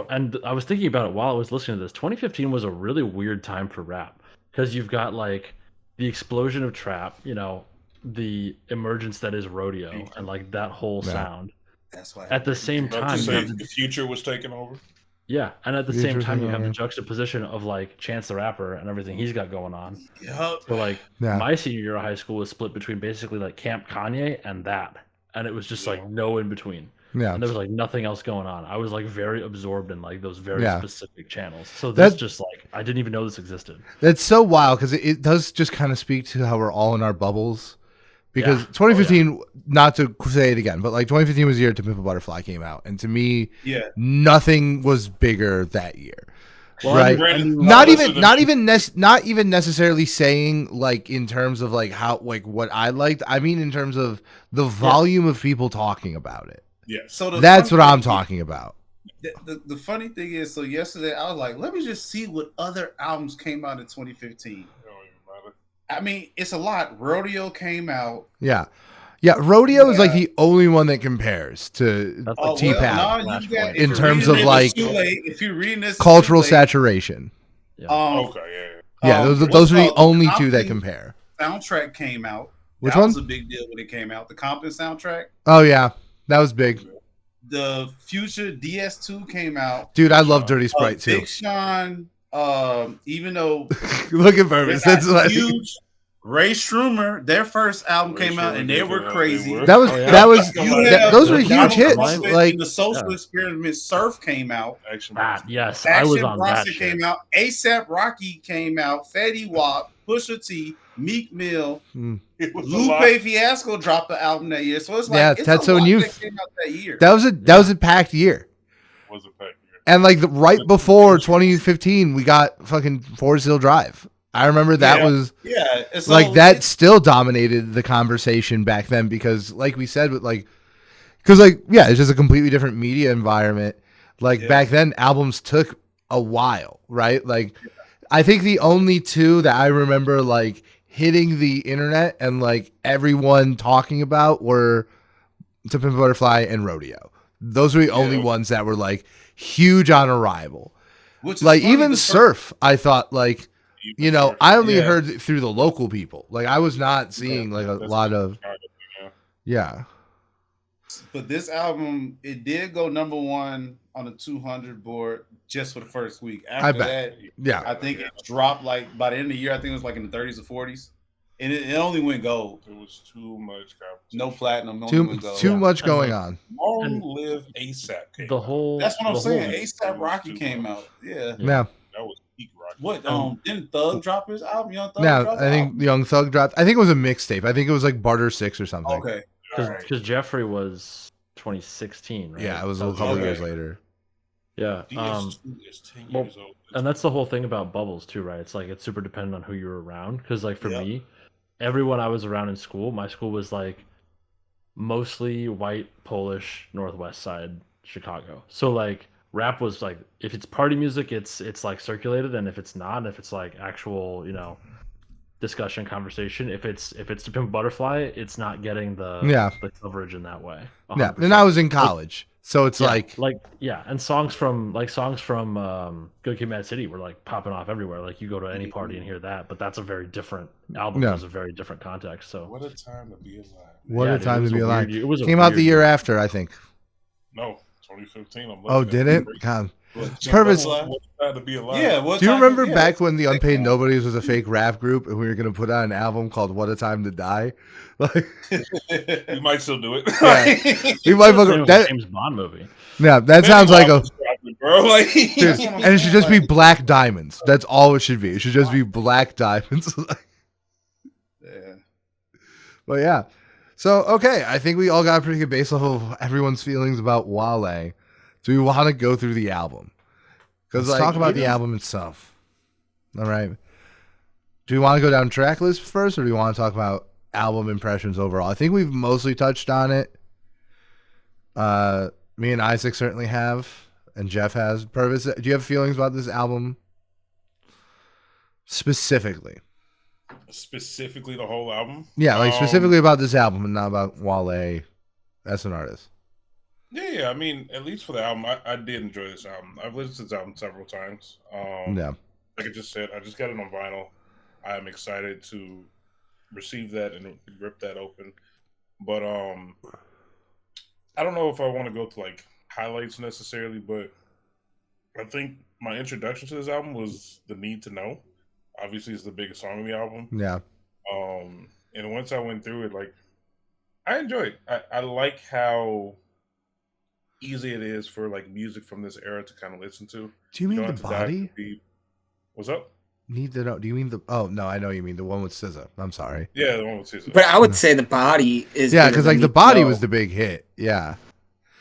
and I was thinking about it while I was listening to this. 2015 was a really weird time for rap because you've got like the explosion of trap, you know, the emergence that is rodeo, and like that whole Yeah. sound. That's why. At the same Not time, to you say have the future was taken over. yeah, and at the Future same time, you thing, have the yeah. juxtaposition of like Chance the Rapper and everything he's got going on. Yup. So like Yeah. my senior year of high school was split between basically like Camp Kanye and that, and it was just like no in between, Yeah. and there was like nothing else going on. I was like very absorbed in like those very Yeah. specific channels. So this That- just like I didn't even know this existed. That's so wild because it does just kind of speak to how we're all in our bubbles. Because Yeah. 2015, not to say it again, but like 2015 was the year To Pimp a Butterfly came out, and to me, Yeah. nothing was bigger that year. Well, Right. Brandon, Not listen even to- not even necessarily saying like in terms of like how like what I liked. I mean in terms of the volume of people talking about it. Yes. So the That's funny what I'm thing- talking about. The funny thing is, so yesterday I was like, let me just see what other albums came out in 2015. It don't even matter. I mean, it's a lot. Rodeo came out. Yeah. Yeah, Rodeo is like Yeah. the only one that compares to That's Oh, like T-Pad. well, no, you Flashpoint. got, if In you're terms reading of, this, it's like, too late. If you're reading this, it's cultural too late. saturation. Yeah. Okay, Yeah, those what's are the called only two that Compton compare. Soundtrack came out. Which that one? was a big deal when it came out. The Compton soundtrack. Oh yeah, that was big, The Future DS2 came out. dude. I love Dirty Sprite too. Big Sean Even though Look at they Purvis. got That's like huge, Ray Shroomer, their first album Ray came out and Shroomer they did were what they crazy. were. that was Oh, yeah. that was You that, have those were Donald huge hits. Trumpet Like and the Social Yeah. Experiment Surf came out. Action That, yes, I was Action on that Bronson shit. came out. ASAP Rocky came out. Fetty Wap, Pusha T, Meek Mill, It was a lot. Lupe Fiasco dropped the album that year. So it's like Yeah, it's Tetsuo a lot Youth. that came out that year. that was a packed year. Was a pack year. And like right before 2015, we got fucking Forest Hill Drive. I remember that Yeah. was Yeah, it's like all- that still dominated the conversation back then because like we said with like because like yeah, it's just a completely different media environment. Like Yeah. back then albums took a while, right? Like I think the only two that I remember like hitting the internet and like everyone talking about were To Pimp a Butterfly and Rodeo. Those were the only ones that were like huge on arrival. Which is Like funny, even the Surf, I thought like you know, Surf. I only Yeah. heard it through the local people. Like I was not seeing like a That's lot of Chicago, yeah. yeah. But this album, it did go number one on the 200 board just for the first week. After bet. that, Yeah. I think it dropped like by the end of the year. I think it was like in the 30s or 40s, and it only went gold. It was too much competition. No platinum. Only went gold. Too much going on. Long And live ASAP. came The out. whole That's what I'm the saying. whole- ASAP Rocky came out. Yeah. Yeah. That was peak rock. What? Didn't Thug drop his album? Young Thug. Yeah, drop I the think Young Thug dropped. I think it was a mixtape. I think it was like Barter 6 or something. album? Okay. because Alright. Jeffrey was 2016, right? Yeah, it was a So couple Okay. years later. Yeah. DS2 is 10 well, years old. And that's the whole thing about bubbles too, right? It's like it's super dependent on who you're around. Because like for Yep. me, everyone I was around in school, my school was like mostly white, Polish, Northwest Side, Chicago. So like rap was like if it's party music, it's like circulated, and if it's not, and if it's like actual, discussion conversation, if it's To Pimp a Butterfly, it's not getting the coverage in that way. Yeah, 100%. and I was in college, so it's and songs from Good Kid, Mad City were like popping off everywhere. Like you go to any party and hear that, but that's a very different album. Yeah. It was a very different context. So What a time to be alive. what Yeah, a dude, time it to was be a alive. weird- it was a Came out the weird year year. after, I think. No, 2015. I'm Oh, looking did at it? God. What Purvis- a time to be alive. Yeah. What Do you time- remember yeah, back when the that's- Unpaid Nobodies was a fake rap group and we were gonna put out an album called "What a Time to Die"? Like, We might still do it. Yeah. we might It was a that. James Bond movie. Yeah, that sounds like a. bro. Like, Dude, That's what I'm and it should saying, just be like- Black Diamonds. That's all it should be. It should just be Black Diamonds. Yeah. But yeah. So, okay. I think we all got a pretty good base level of everyone's feelings about Wale. Do we want to go through the album? Because let's talk about the album itself. All right. Do we want to go down track list first, or do we want to talk about album impressions overall? I think we've mostly touched on it. Me and Isaac certainly have, and Jeff has. Purvis, do you have feelings about this album specifically? specifically the whole album. Yeah, like specifically about this album and not about Wale as an artist. Yeah. I mean, at least for the album, I did enjoy this album. I've listened to this album several times. Yeah. Like I just said, I just got it on vinyl. I'm excited to receive that and rip that open. But I don't know if I want to go to like highlights necessarily, but I think my introduction to this album was The Need to Know. Obviously, it's the biggest song on the album. Yeah. And once I went through it, like I enjoyed it. I like how easy it is for like music from this era to kind of listen to. Do you mean don't the have to dive body? too deep. What's up? Need to know. Do you mean the? Oh no, I know you mean the one with SZA. I'm sorry. Yeah, the one with Caesar. But I would say the body is Yeah, bigger because than like the Need to body Know. was the big hit. Yeah.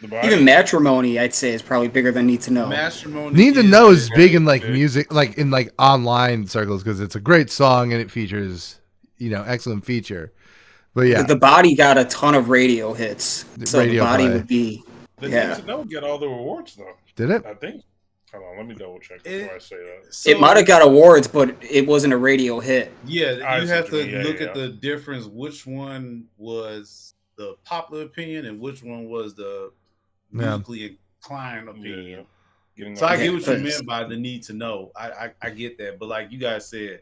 The body. Even Matrimony, I'd say, is probably bigger than Need to Know. Matrimony. Need to Know is yeah, big in like big. music, like in like online circles, because it's a great song and it features, excellent feature. But yeah, The body got a ton of radio hits, so Radio the body play. would be. The yeah. Need to Know get all the awards though. did it? I think. Hold on, let me double check before I say that. So, It might have got awards, but it wasn't a radio hit. Yeah, I you see have what you to mean. Yeah, look yeah. at the difference. Which one was the popular opinion, and which one was the Yeah. musically inclined opinion? Yeah. Getting So I all- get what you Yeah. meant by the need to know. I get that, but like you guys said,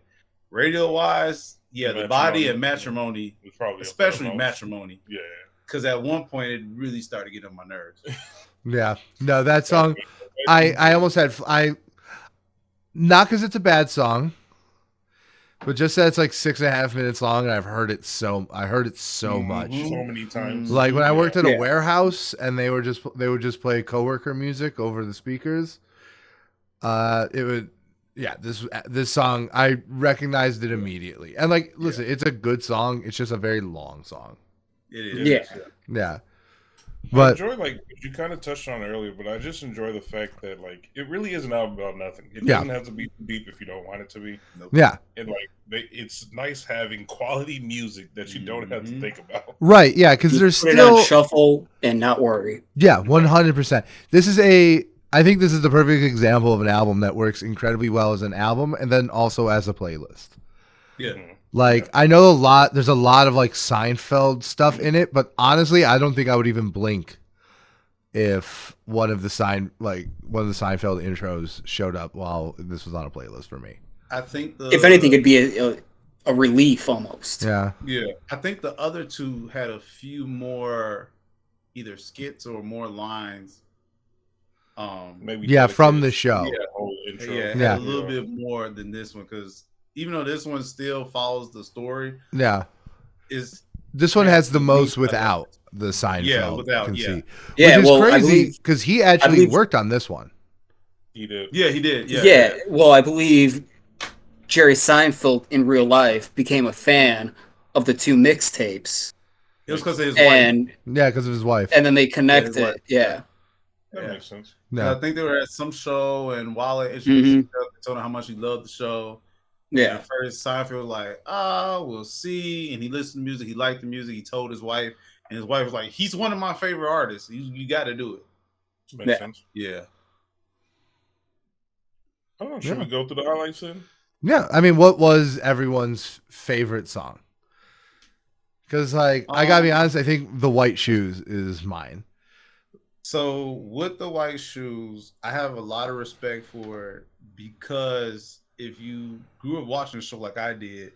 radio wise, yeah, the body and matrimony, It's probably up there especially most. matrimony, Yeah. because at one point it really started getting on my nerves. Yeah. No, that song. I almost had Not because it's a bad song, but just that it's like 6.5 minutes long, and I heard it so much. So many times. Like when I worked at a Yeah. warehouse, and they would just play coworker music over the speakers. It would, yeah. This song, I recognized it immediately, and like, listen, it's a good song. It's just a very long song. It is. Yeah. Yeah, I but enjoy, like you kind of touched on earlier, but I just enjoy the fact that like it really is an album about nothing. It Yeah. doesn't have to be deep if you don't want it to be. yeah, And like it's nice having quality music that you don't have to think about. right, yeah, because there's Put it on still shuffle and not worry. yeah, 100%. I think this is the perfect example of an album that works incredibly well as an album and then also as a playlist. Yeah. Like I know there's a lot of like Seinfeld stuff in it, but honestly, I don't think I would even blink if one of the Seinfeld intros showed up while this was on a playlist for me. I think If anything, it'd be a relief almost. Yeah. Yeah, I think the other two had a few more either skits or more lines. Maybe Yeah, from dedicated the show. to the whole intro. Yeah, it had Yeah. a little bit more than this one because even though this one still follows the story, Yeah. is This one Yeah, has the to most me, without the Seinfeld Yeah, without, conceit. Yeah, Which is well, I crazy believe because he actually believe- worked on this one. He did. yeah, he did. yeah. Well, I believe Jerry Seinfeld in real life became a fan of the two mixtapes, It was because of his wife. and Yeah, because of his wife. and then they Yeah, his connected. wife. Yeah. That Yeah. makes sense. Yeah. I think they were at some show and Wale introduced Mhm. himself and told him how much he loved the show. Yeah. At first, Seinfeld was like, we'll see. And he listened to music. He liked the music. He told his wife. And his wife was like, he's one of my favorite artists. You got to do it. Makes Yeah. sense. Yeah. I don't know. Should Yeah. we go through the highlights then? Yeah, I mean, what was everyone's favorite song? Because, like, I gotta be honest, I think "The White Shoes" is mine. So with the white shoes, I have a lot of respect for it because if you grew up watching the show like I did,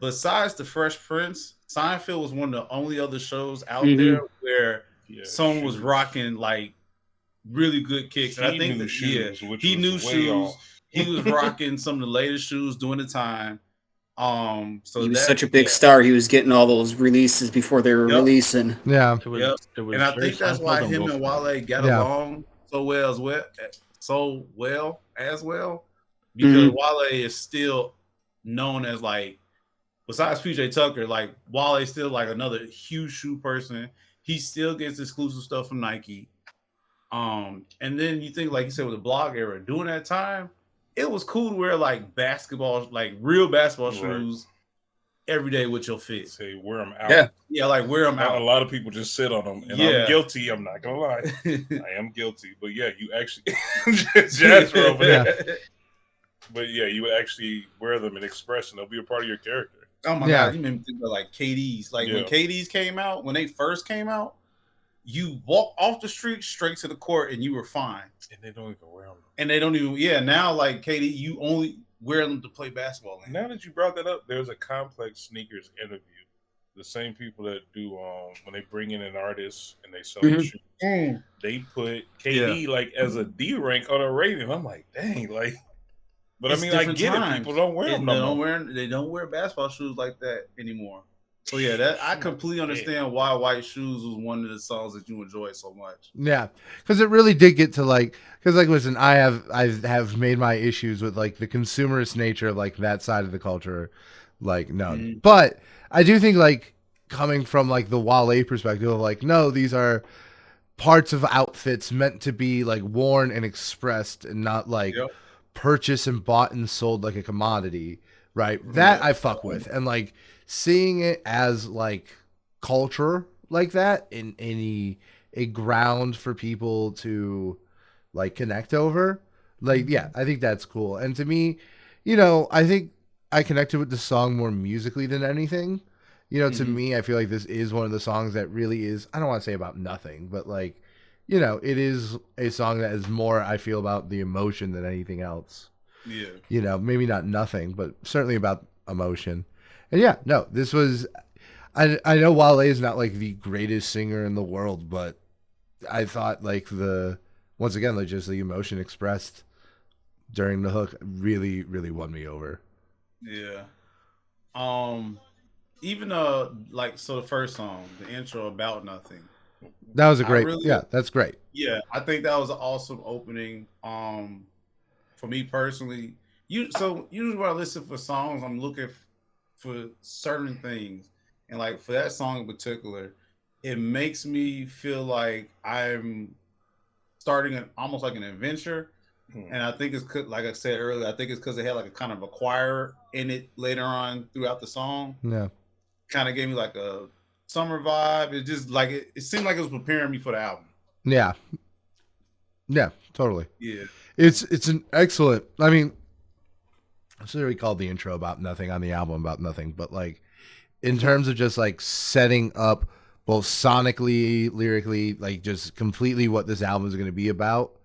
besides the Fresh Prince, Seinfeld was one of the only other shows out Mhm. there where Yeah, someone was shoes. rocking like really good kicks. And I He think knew that shoes, which he was knew way shoes. off. He was rocking some of the latest shoes during the time. So He was that- such a big yeah. star. He was getting all those releases before they were Yep. releasing. Yeah, It was, Yep. it was And I Jerry think that's why Seinfeld him Will and Smith. Wale got Yeah. along so well as well because Wale is still known as like, besides PJ Tucker, like Wale is still like another huge shoe person. He still gets exclusive stuff from Nike. And then you think, like you said, with the blog era, during that time, it was cool to wear like basketball, like real basketball Right. shoes every day with your fit. Say wear them out. Yeah. Yeah, like wear them A out. lot of people just sit on them, and Yeah. I'm guilty. I'm not gonna lie, I am guilty. But yeah, you actually Jasper over there. But yeah, you would actually wear them and express, and they'll be a part of your character. Oh my Yeah. god, you made me think of like KDs. Like when Yeah. KDs came out, when they first came out, you walk off the street straight to the court and you were fine. And they don't even wear them. And they don't even now like KD, you only wear them to play basketball in. Now that you brought that up, there's a Complex Sneakers interview. The same people that do when they bring in an artist and they sell the Mhm. shoes, they put KD like as a D rank on a rating. I'm like, dang, like. But It's I mean, I different get times. it. People don't wear them They no don't more. they don't wear basketball shoes like that anymore. So yeah, that I completely understand why White Shoes was one of the songs that you enjoyed so much. yeah, because it really did get to like, because like, listen, I have made my issues with like the consumerist nature of like that side of the culture, like no, Mhm. but I do think like coming from like the Wale perspective of like, no, these are parts of outfits meant to be like worn and expressed and not like Yep. purchased and bought and sold like a commodity, right? That I fuck with, and like seeing it as like culture like that in a ground for people to like connect over, like yeah, I think that's cool. And to me, I think I connected with the song more musically than anything. To me, I feel like this is one of the songs that really is, I don't want to say about nothing, but like, it is a song that is more, I feel, about the emotion than anything else. Yeah. Maybe not nothing, but certainly about emotion. And yeah, no, this was, I know Wale is not like the greatest singer in the world, but I thought like once again, like just the emotion expressed during the hook really, really won me over. Yeah. Even like so the first song, the intro About Nothing. That was a I great, really yeah, that's great. Yeah, I think that was an awesome opening. For me personally, usually when I listen for songs, I'm looking for certain things, and like for that song in particular, it makes me feel like I'm starting almost like an adventure. And I think it's like I said earlier, I think it's because it had like a kind of a choir in it later on throughout the song. Yeah. Kind of gave me like a summer vibe. It just like it seemed like it was preparing me for the album. Yeah. Yeah, totally. Yeah. It's an excellent, I mean, it's literally called the intro About Nothing on the album About Nothing, but like in terms of just like setting up both sonically, lyrically, like just completely what this album is going to be about,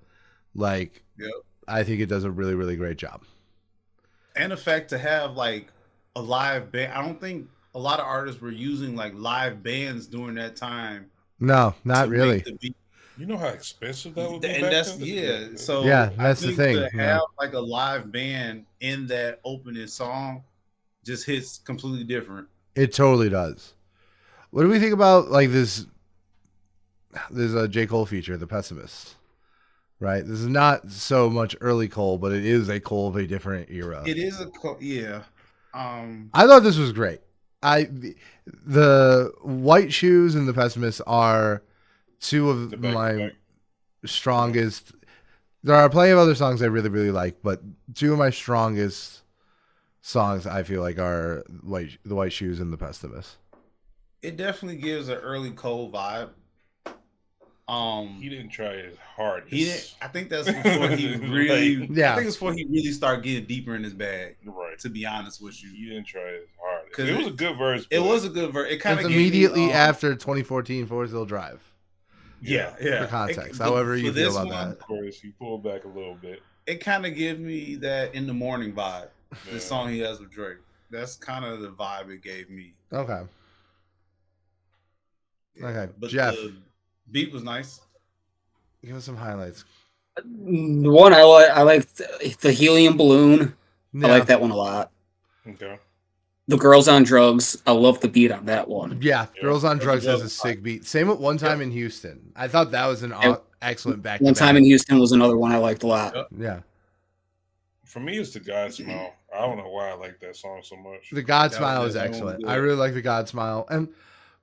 like Yep. I think it does a really, really great job. And the fact to have like a live band, I don't think a lot of artists were using like live bands during that time. No, not to really. make the beat. You know how expensive that would be And back that's then? So Yeah, I that's the think thing, to yeah. have like a live band in that opening song just hits completely different. It totally does. What do we think about like this? There's a J. Cole feature, The Pessimist. Right? This is not so much early Cole, but it is a Cole of a different era. It is yeah. I thought this was great. The White Shoes and The Pessimist are two of my strongest. There are plenty of other songs I really, really like, but two of my strongest songs I feel like are The White Shoes and The Pessimist. It definitely gives an early Cole vibe. He didn't try as hard. He didn't. I think that's before he really. Yeah. I think it's before he really started getting deeper in his bag. Right. To be honest with you, He didn't try as hard. 'Cause It was a good verse. It was a good verse. It kind It's of immediately after 2014 Forest Hill Drive. Yeah. For context, however you feel about that. Of course, he pulled back a little bit. It kind of gives me that In the Morning vibe. Yeah. The song he has with Drake. That's kind of the vibe it gave me. Okay. Yeah. Okay. But Jeff, the beat was nice. give us some highlights. The one I like the helium balloon. Yeah. I like that one a lot. Okay. The Girls on Drugs. I love the beat on that one. Yeah, Yeah. Girls on Drugs has a sick beat. Same with One Time in Houston. I thought that was an excellent back. One Time in Houston was another one I liked a lot. Yep. Yeah. For me, it's the God Smile. I don't know why I like that song so much. The God That Smile was is that one excellent. good. I really like the God Smile. And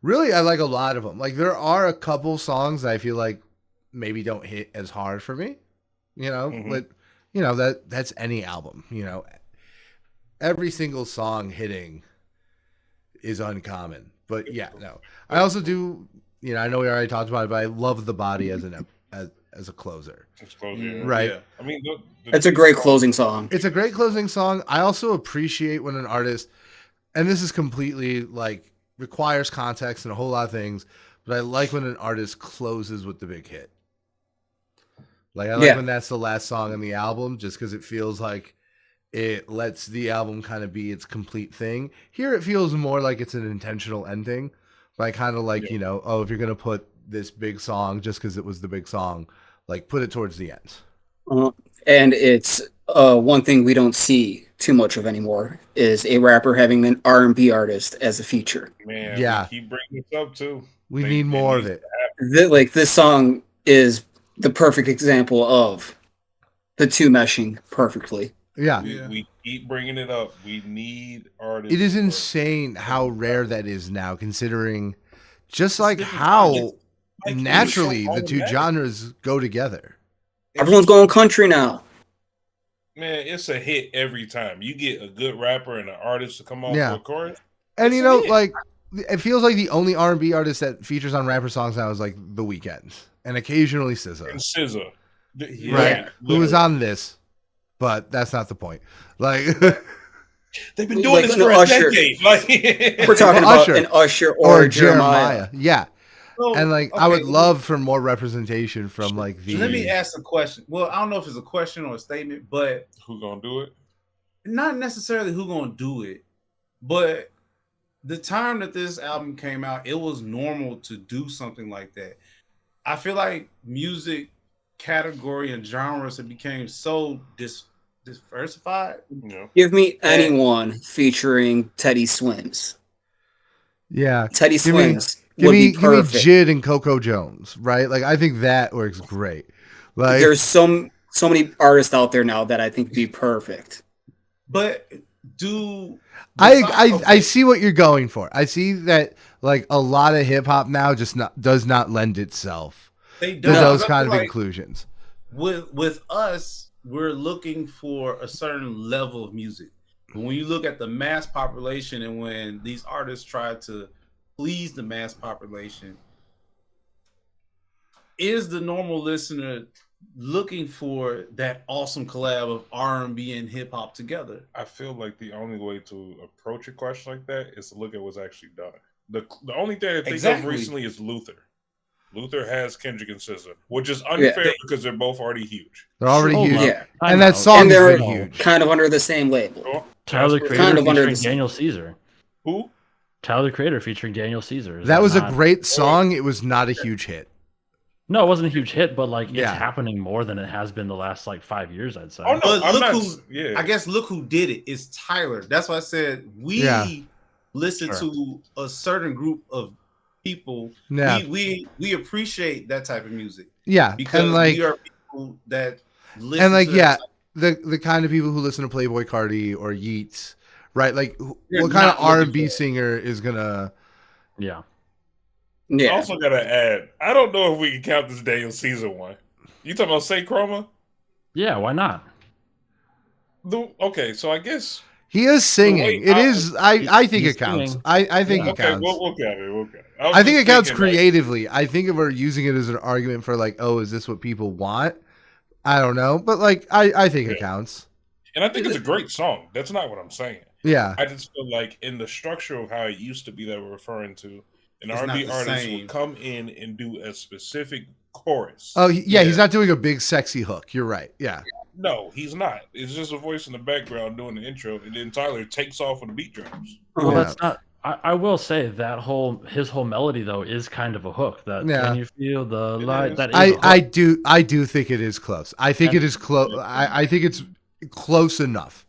really, I like a lot of them. Like, there are a couple songs I feel like maybe don't hit as hard for me. You know, Mhm. but, that's any album. Every single song hitting is uncommon. But, yeah, no. I also do, I know we already talked about it, but I love The Body as a closer. It's close, yeah. Right. Yeah. I mean, It's a great closing song. It's a great closing song. I also appreciate when an artist, and this is completely like requires context and a whole lot of things, but I like when an artist closes with the big hit. Like I like Yeah. when that's the last song on the album, just because it feels like it lets the album kind of be its complete thing. Here it feels more like it's an intentional ending, but I kind of like, if you're going to put this big song just because it was the big song, like put it towards the end. And it's one thing we don't see too much of anymore is a rapper having an R&B artist as a feature. Man, Yeah. we keep bringing this up too. We They- need they more need of it. This song is the perfect example of the two meshing perfectly. Yeah. We keep bringing it up. We need artists. It is insane how rare that is now, considering just like different how genres. Like, naturally it was so the two automatic. genres go together. Everyone's going country now. Man, it's a hit every time. You get a good rapper and an artist to come on Yeah. for a chorus. And It's a hit. like it feels like the only R&B artist that features on rapper songs now is like The Weeknd and occasionally SZA, And SZA. right? Who was on this, but that's not the point. Like They've been doing Like this an for a Usher. decade. Like, We're talking about Usher an Usher or or Jeremiah. Yeah. So, And like I would okay, love for more representation from like the Let me ask a question. Well, I don't know if it's a question or a statement, but who gonna do it? not necessarily who gonna do it, but the time that this album came out, it was normal to do something like that. I feel like music category and genres have became so diversified. Yeah. Give me anyone featuring Teddy Swims. Yeah. Teddy Give me- Swims Give would me be perfect. Jid and Coco Jones, right? Like I think that works great. Like There's so many artists out there now that I think would be perfect. But do I see what you're going for. I see that like a lot of hip hop now just does not lend itself they to don't. those I kind feel of like inclusions. with us, we're looking for a certain level of music. But when you look at the mass population and when these artists try to please the mass population, is the normal listener looking for that awesome collab of R&B and hip hop together? I feel like the only way to approach a question like that is to look at what's actually done. The only thing I think Exactly. of recently is Luther. Luther has Kendrick and SZA, which is unfair because they're both already huge. They're already Hold huge. up. Yeah. I And know. that song And is they're pretty huge. kind of under the same label. Oh, Tyler Jasper- Creator Kind of under featuring the- Daniel Caesar. Who? Tyler the Creator featuring Daniel Caesar. Is That was a not- great song. It was not a huge hit. No, it wasn't a huge hit, but like it's Yeah. happening more than it has been the last like 5 years, I'd say. Oh no, But I'm look not. who- Yeah, I guess look who did it. It's Tyler. That's why I said we Yeah. listen Sure. to a certain group of people. Yeah. We appreciate that type of music Yeah. because And like we are people that listen and like to that yeah, type the kind of people who listen to Playboy Cardi or Yeats, right? Like They're what kind of not looking R&B for it. singer is gonna Yeah. I Yeah. also gotta add. I don't know if we can count this Daniel Caesar one. You talking about Say Chroma? Yeah, why not? Okay, so I guess. he is singing. wait, It is I think he's it counts. singing. I think Yeah. it Okay, counts. we'll count it. We'll count it. I think it just counts thinking, like, creatively. I think if we're using it as an argument for like, oh, is this what people want? I don't know, but like I think it Yeah. counts. and I think it's a great song. That's not what I'm saying. Yeah. I just feel like in the structure of how it used to be that we're referring to, an It's R&B not the artist same. would come in and do a specific chorus. Oh yeah, he's Yeah. not doing a big sexy hook. You're right. Yeah. No, he's not. It's just a voice in the background doing the intro, and then Tyler takes off when the beat drops. Well, Yeah. that's not. I will say that his whole melody though is kind of a hook. That Yeah. can you feel the It light? is. That is a hook. I do think it is close. I think And- it is close. I think it's close enough,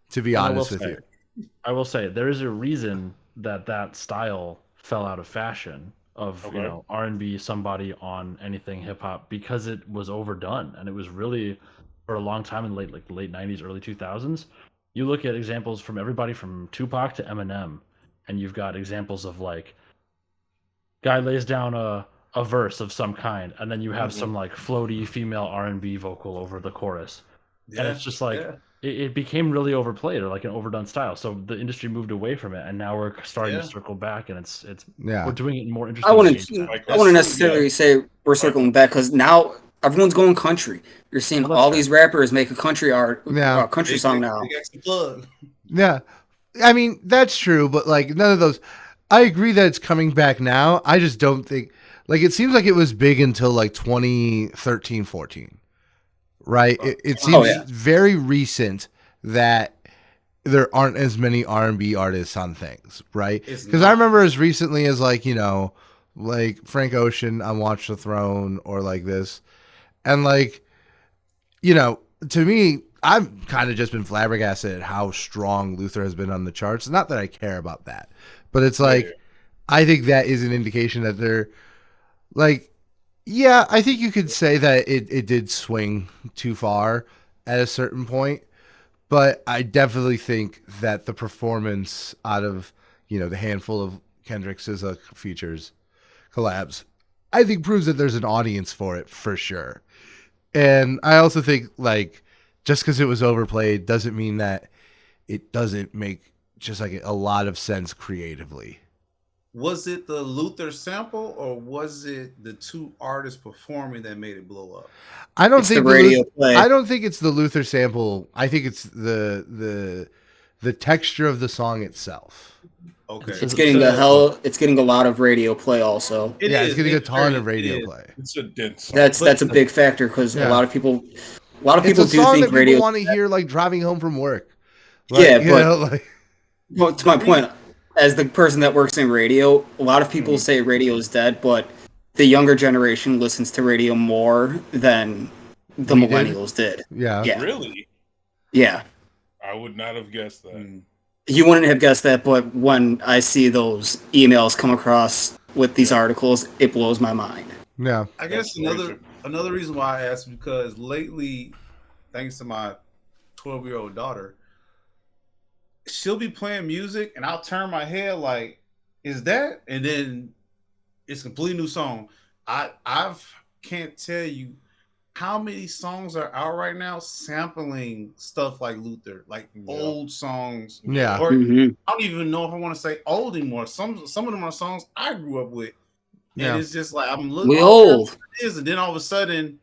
to be And I will honest with say- you. I will say there is a reason that style fell out of fashion of Okay. R&B somebody on anything hip hop because it was overdone and it was really for a long time in the late 90s early 2000s. You look at examples from everybody from Tupac to Eminem and you've got examples of like guy lays down a verse of some kind and then you have Mhm. some like floaty female R&B vocal over the chorus. Yeah, And it's just like yeah. it became really overplayed or like an overdone style. So the industry moved away from it, and now we're starting Yeah. to circle back, and it's Yeah. we're doing it in more interesting. I wouldn't. ways now. Like, I wouldn't that's true, necessarily yeah. say we're circling back because now everyone's going country. You're seeing Well, that's all fair. these rappers make a country Yeah. country song now. Big extra plug. Yeah. I mean, that's true, but like none of those I agree that it's coming back now. I just don't think like it seems like it was big until like 2013, 14. Right? It seems Oh, yeah. very recent that there aren't as many R&B artists on things, right? It's Because I not. remember as recently as like, like Frank Ocean on Watch the Throne or like this. And like, to me, I've kind of just been flabbergasted at how strong Luther has been on the charts. Not that I care about that, but it's like, Yeah. I think that is an indication that they're like, yeah, I think you could say that it did swing too far at a certain point, but I definitely think that the performance out of, the handful of Kendrick SZA features, collabs, I think proves that there's an audience for it for sure. And I also think like just because it was overplayed doesn't mean that it doesn't make just like a lot of sense creatively. Was it the Luther sample or was it the two artists performing that made it blow up? I don't It's think the radio play. I don't think it's the Luther sample. I think it's the texture of the song itself. Okay. It's getting it's getting a lot of radio play also. It yeah, is. it's getting a It ton very of radio is. play. It's a dense song. That's a big factor because Yeah. a lot of people It's a do song think that radio. people want to hear like driving home from work. Yeah, you but- know, like, Well, to my point, as the person that works in radio, a lot of people say radio is dead, but the younger generation listens to radio more than the We did? millennials did. yeah. Yeah. Really? Yeah. I would not have guessed that. You wouldn't have guessed that, but when I see those emails come across with these articles, it blows my mind. Yeah. I guess That's another reason why I asked, because lately, thanks to my 12-year-old daughter, she'll be playing music and I'll turn my head like, is that? And then it's a completely new song. I've can't tell you how many songs are out right now sampling stuff like Luther, like old songs. Yeah. Or Mhm. I don't even know if I want to say old anymore. Some of them are songs I grew up with. And Yeah. it's just like I'm looking We old. and then all of a sudden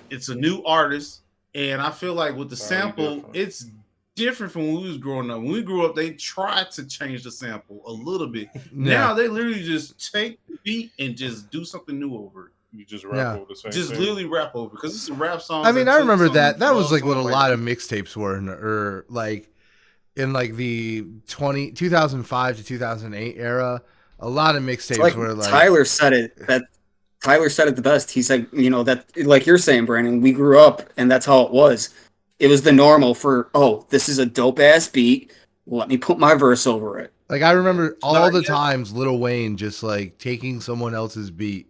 it's a new artist. And I feel like with the sample, different. it's different from when we was growing up. When we grew up, they tried to change the sample a little bit. Now they literally just take the beat and just do something new over it. You just rap over the same Just thing. literally rap over, because it's a rap song. I mean, I remember that. That was like what a lot of mixtapes were, or like in like the 2005 to 2008 era. A lot of mixtapes were like Tyler said it. Tyler said it the best. He said, that like you're saying, Brandon, we grew up and that's how it was. It was the normal for, oh, this is a dope ass beat. Let me put my verse over it. I remember all the times Lil Wayne just like taking someone else's beat.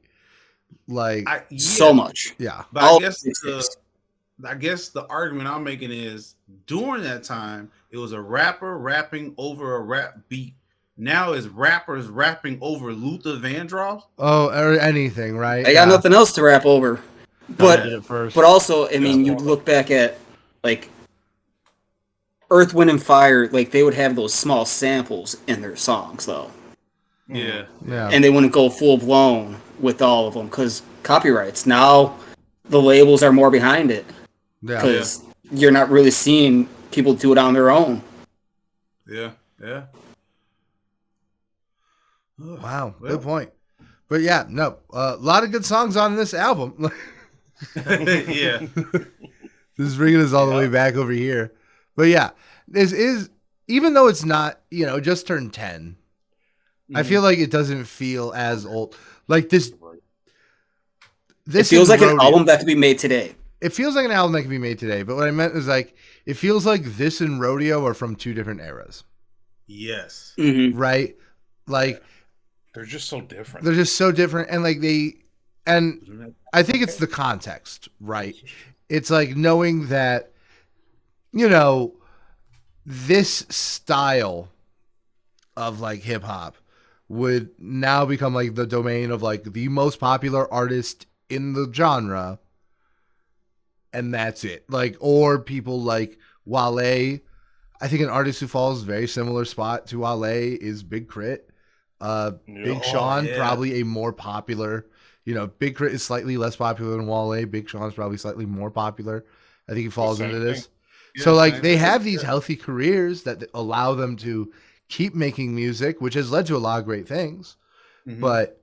Like so much. Yeah. But I guess the argument I'm making is during that time, it was a rapper rapping over a rap beat. Now it's rappers rapping over Luther Vandross. Oh, or anything, right? I got nothing else to rap over. But also, I mean, you look back at like Earth, Wind, and Fire, like they would have those small samples in their songs, though. Yeah. And they wouldn't go full blown with all of them because copyrights. Now the labels are more behind it because you're not really seeing people do it on their own. Yeah. Wow, good point. But yeah, no, a lot of good songs on this album. Yeah. This is bringing us all the way back over here. But yeah, this is, even though it's not, just turned 10, I feel like it doesn't feel as old. Like this it feels like an album that could be made today. It feels like an album that can be made today. But what I meant is like, it feels like this and Rodeo are from two different eras. Yes. Mm-hmm. Right? Like, they're just so different. They're just so different. And like and I think it's the context, right? It's like knowing that, this style of like hip hop would now become like the domain of like the most popular artist in the genre. And that's it. Like, or people like Wale. I think an artist who falls very similar spot to Wale is Big Crit. Big Sean, probably a more popular, Big Crit is slightly less popular than Wale. Big Sean's probably slightly more popular. I think he falls into this. Yeah, so like they have these healthy careers that allow them to keep making music, which has led to a lot of great things. Mm-hmm. But,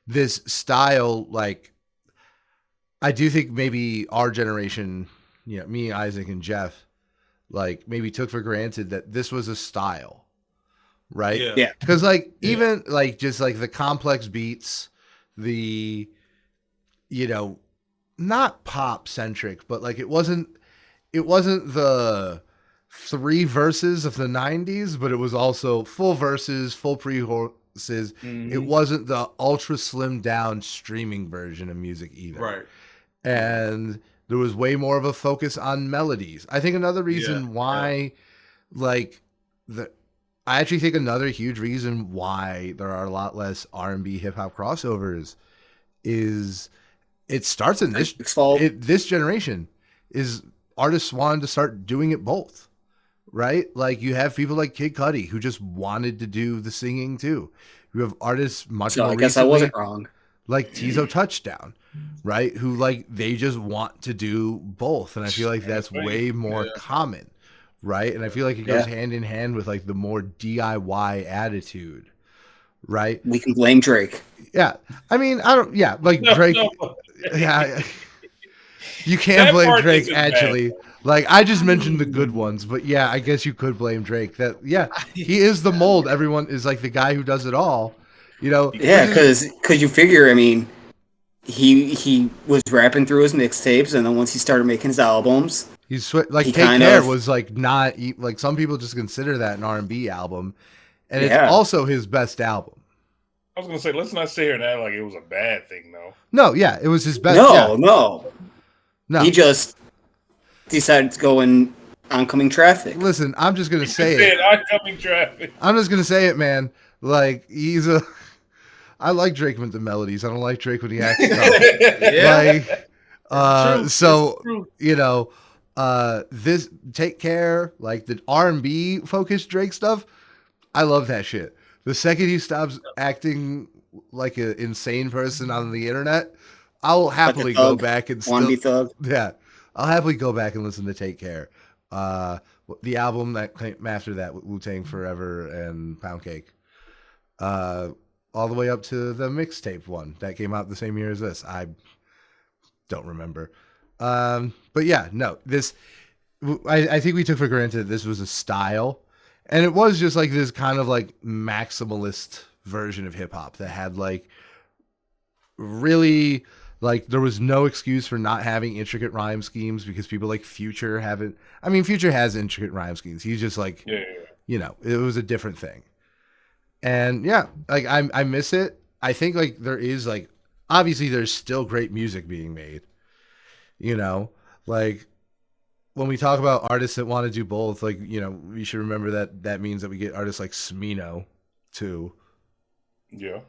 this style, like, I do think maybe our generation, me, Isaac, and Jeff, like maybe took for granted that this was a style, right? Yeah. Because like even like just like the complex beats, the, not pop centric, but like it wasn't the 3 verses of the 90s, but it was also full verses, full pre-choruses. Mm-hmm. It wasn't the ultra slimmed down streaming version of music either. Right. And there was way more of a focus on melodies. I think another reason why, I actually think another huge reason why there are a lot less R&B hip hop crossovers is it starts in this generation is artists wanted to start doing it both, right? Like you have people like Kid Cudi who just wanted to do the singing too. You have artists much more I guess I wasn't wrong. Like Tizo Touchdown, right? Who like they just want to do both, and I feel like that's way more common, right? And I feel like it goes hand in hand with like the more DIY attitude, right? We can blame Drake. Yeah, I mean, I don't. Yeah, like Drake. Yeah, you can't blame Drake actually. Bad. Like I just mentioned the good ones, but yeah, I guess you could blame Drake. That he is the mold. Everyone is like the guy who does it all. Yeah, because you figure, I mean, he was rapping through his mixtapes, and then once he started making his albums, like he Take kind Care of- was like not like some people just consider that an R&B album, and Yeah. it's also his best album. I was gonna say, let's not sit here and act like it was a bad thing, though. No, yeah, it was his best. no, yeah. No. he just decided to go in oncoming traffic. Listen, I'm just gonna say Said it. oncoming traffic. I'm just gonna say it, man. Like I like Drake with the melodies. I don't like Drake when he acts tough. Yeah. Like, True. so It's true. you know, this Take Care, like the R&B focused Drake stuff. I love that shit. The second he stops acting like an insane person on the internet, I'll happily go thug, back and wannabe still, thug. yeah, I'll happily go back and listen to Take Care. The album that came after that, Wu-Tang Forever and Pound Cake, all the way up to the mixtape one that came out the same year as this. I don't remember. But yeah, no, I think we took for granted that this was a style, and it was just like this kind of like maximalist version of hip hop that had like really like there was no excuse for not having intricate rhyme schemes because people like Future haven't. I mean, Future has intricate rhyme schemes. He's just like, Yeah. you know, it was a different thing. And yeah, like I miss it. I think like there is like obviously there's still great music being made. You know, like when we talk about artists that want to do both, like, you know, we should remember that means that we get artists like Smino too, Yeah.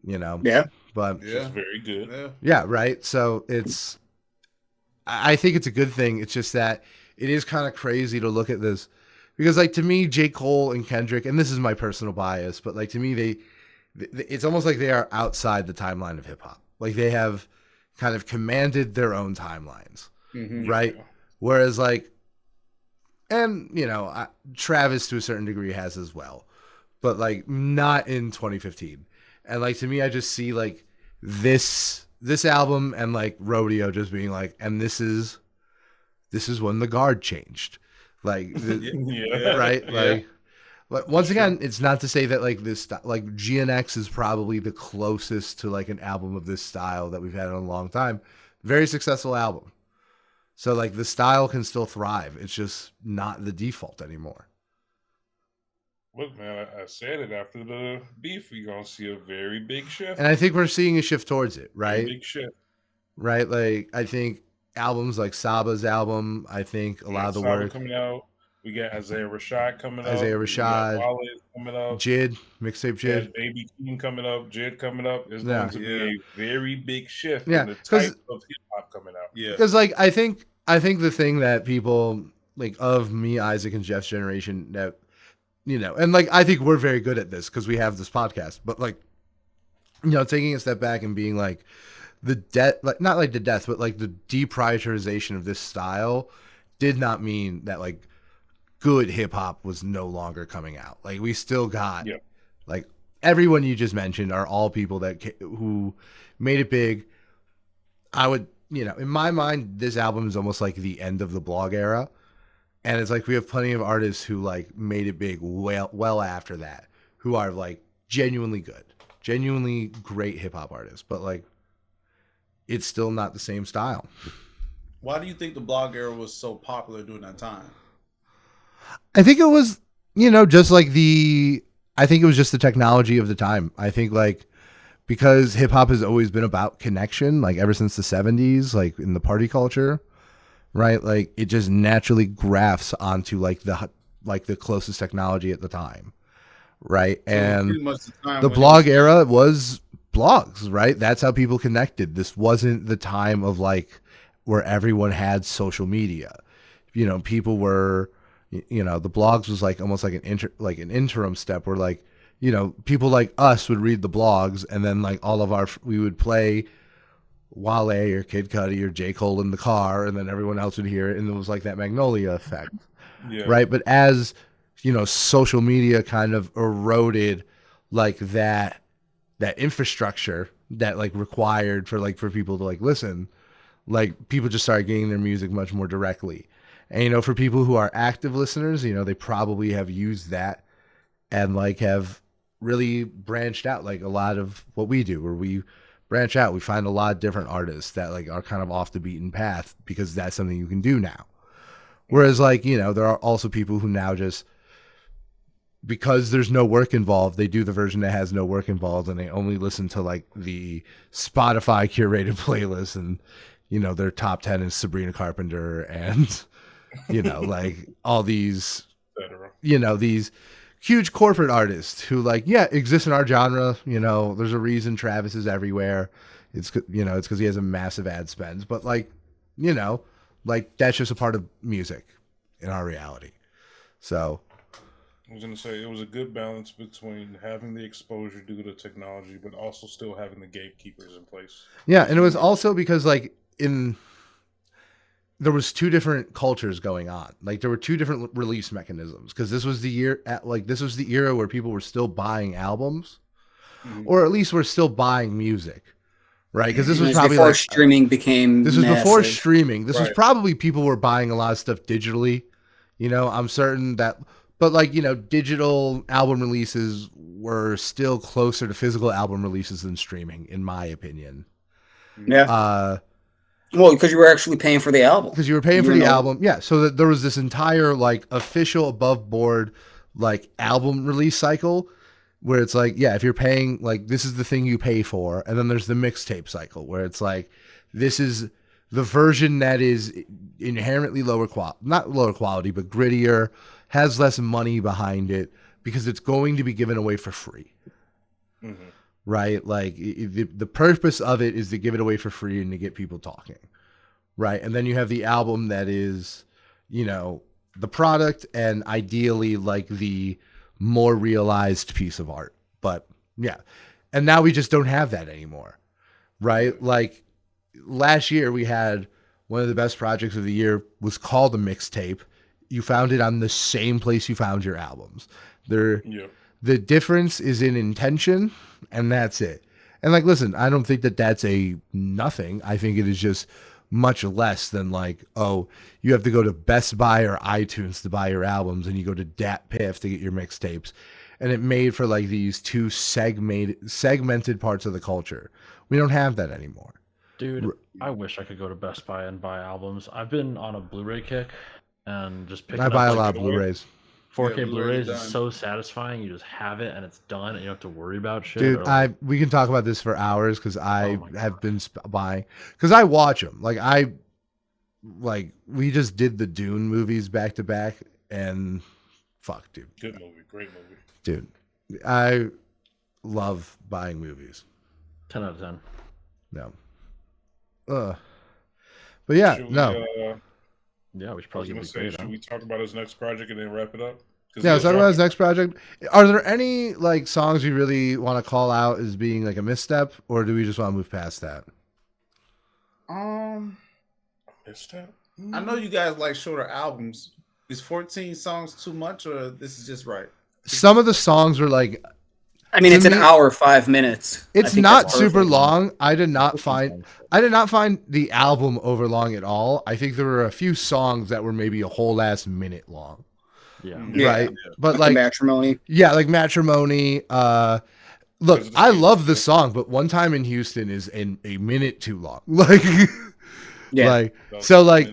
you know. Yeah. But It's very good. Yeah. yeah, right. So I think it's a good thing. It's just that it is kind of crazy to look at this because, like, to me, J. Cole and Kendrick, and this is my personal bias, but like to me, it's almost like they are outside the timeline of hip hop. Like they have kind of commanded their own timelines, right? Whereas, like, and you know, Travis to a certain degree has as well, but like not in 2015. And like to me, I just see like this album and like Rodeo just being like, and this is when the guard changed, like Yeah. right, Yeah. like. But once again, it's not to say that like this, like GNX is probably the closest to like an album of this style that we've had in a long time. Very successful album. So like the style can still thrive. It's just not the default anymore. Look, man, I said it after the beef. We're gonna see a very big shift. And I think we're seeing a shift towards it, Very right? big shift. Right? Like I think albums like Saba's album, I think a lot of the Saba work. coming out. We got Isaiah Rashad coming up. Isaiah We Rashad. got Wale coming up. Jid, mixtape We got Jid. Baby King coming up. Jid coming up. It's Yeah. going to be a very big shift Yeah, in the 'cause- type of hip hop coming out. Yeah. Because like I think the thing that people like of me, Isaac, and Jeff's generation that you know, and like I think we're very good at this because we have this podcast, but like you know, taking a step back and being like the death, like not like the death, but like the deprioritization of this style did not mean that like good hip hop was no longer coming out. Like we still got Yeah. like everyone you just mentioned are all people that who made it big. I would, you know, in my mind, this album is almost like the end of the blog era. And it's like we have plenty of artists who like made it big well after that, who are like genuinely good, genuinely great hip hop artists, but like it's still not the same style. Why do you think the blog era was so popular during that time? I think it was, you know, just like I think it was just the technology of the time. I think like because hip hop has always been about connection, like ever since the 70s, like in the party culture, right? Like it just naturally grafts onto like the closest technology at the time, right? So it was And pretty much the time the when blog era was blogs, right? That's how people connected. This wasn't the time of like where everyone had social media. You know, people were, you know, the blogs was like almost like an interim step where like, you know, people like us would read the blogs and then like we would play Wale or Kid Cudi or J. Cole in the car and then everyone else would hear it and it was like that Magnolia effect. Yeah. Right. But as, you know, social media kind of eroded like that infrastructure that like required for people to like listen, like people just started getting their music much more directly. And, you know, for people who are active listeners, you know, they probably have used that and like have really branched out like a lot of what we do, where we branch out. We find a lot of different artists that like are kind of off the beaten path because that's something you can do now. Whereas like, you know, there are also people who now just, because there's no work involved, they do the version that has no work involved, and they only listen to like the Spotify curated playlist, and you know their top 10 is Sabrina Carpenter and you know like all these, you know, these huge corporate artists who like exist in our genre. You know, there's a reason Travis is everywhere. It's, you know, it's because he has a massive ad spend, but like, you know, like that's just a part of music in our reality. So I was going to say it was a good balance between having the exposure due to technology, but also still having the gatekeepers in place. Yeah, and it was also because like there was two different cultures going on. Like there were two different release mechanisms because this was the era where people were still buying albums, or at least were still buying music, right? Because this was probably before like streaming became. This was massive. before streaming. This was Right. probably people were buying a lot of stuff digitally. You know, I'm certain that. But like, you know, digital album releases were still closer to physical album releases than streaming, in my opinion. Yeah. Well, because you were actually paying for the album. Because you were paying for the album. Yeah. So that there was this entire like official above board like album release cycle where it's like, yeah, if you're paying, like this is the thing you pay for. And then there's the mixtape cycle where it's like, this is the version that is inherently not lower quality, but grittier, has less money behind it because it's going to be given away for free. Right? Like the purpose of it is to give it away for free and to get people talking. Right? And then you have the album that is, you know, the product and ideally like the more realized piece of art. But yeah. And now we just don't have that anymore. Right? Like last year we had one of the best projects of the year was called a mixtape. You found it on the same place you found your albums. The difference is in intention, and that's it. And like, listen, I don't think that that's a nothing. I think it is just much less than like, oh, you have to go to Best Buy or iTunes to buy your albums, and you go to Dat Piff to get your mixtapes. And it made for like these two segmented parts of the culture. We don't have that anymore. Dude, I wish I could go to Best Buy and buy albums. I've been on a Blu-ray kick and just picking I buy up a lot of Blu-rays. 4K Yeah, Blu-rays Blu-ray is so satisfying. You just have it and it's done, and you don't have to worry about shit. Dude, or like, we can talk about this for hours because I my have been buying, because I watch them. We just did the Dune movies back to back, and fuck, dude. Good movie, great movie. Dude, I love buying movies. 10 out of 10. No. But yeah, Should we, no. Yeah, we should I was probably going give to it say, a grade. should Huh? we talk about his next project and then wrap it up? Yeah, let's talk about his next project. Are there any like songs you really want to call out as being like a misstep, or do we just want to move past that? Misstep? I know you guys like shorter albums. Is 14 songs too much, or this is just right? Some of the songs were like, I mean, To it's an me- hour, 5 minutes. I it's think not that's super perfect. long. I did not find the album over long at all. I think there were a few songs that were maybe a whole last minute long. Yeah. Yeah. Right. But The like, Matrimony. yeah, like Matrimony. Look, I love the song, but One Time in Houston is a minute too long. Like, Yeah. like, so like,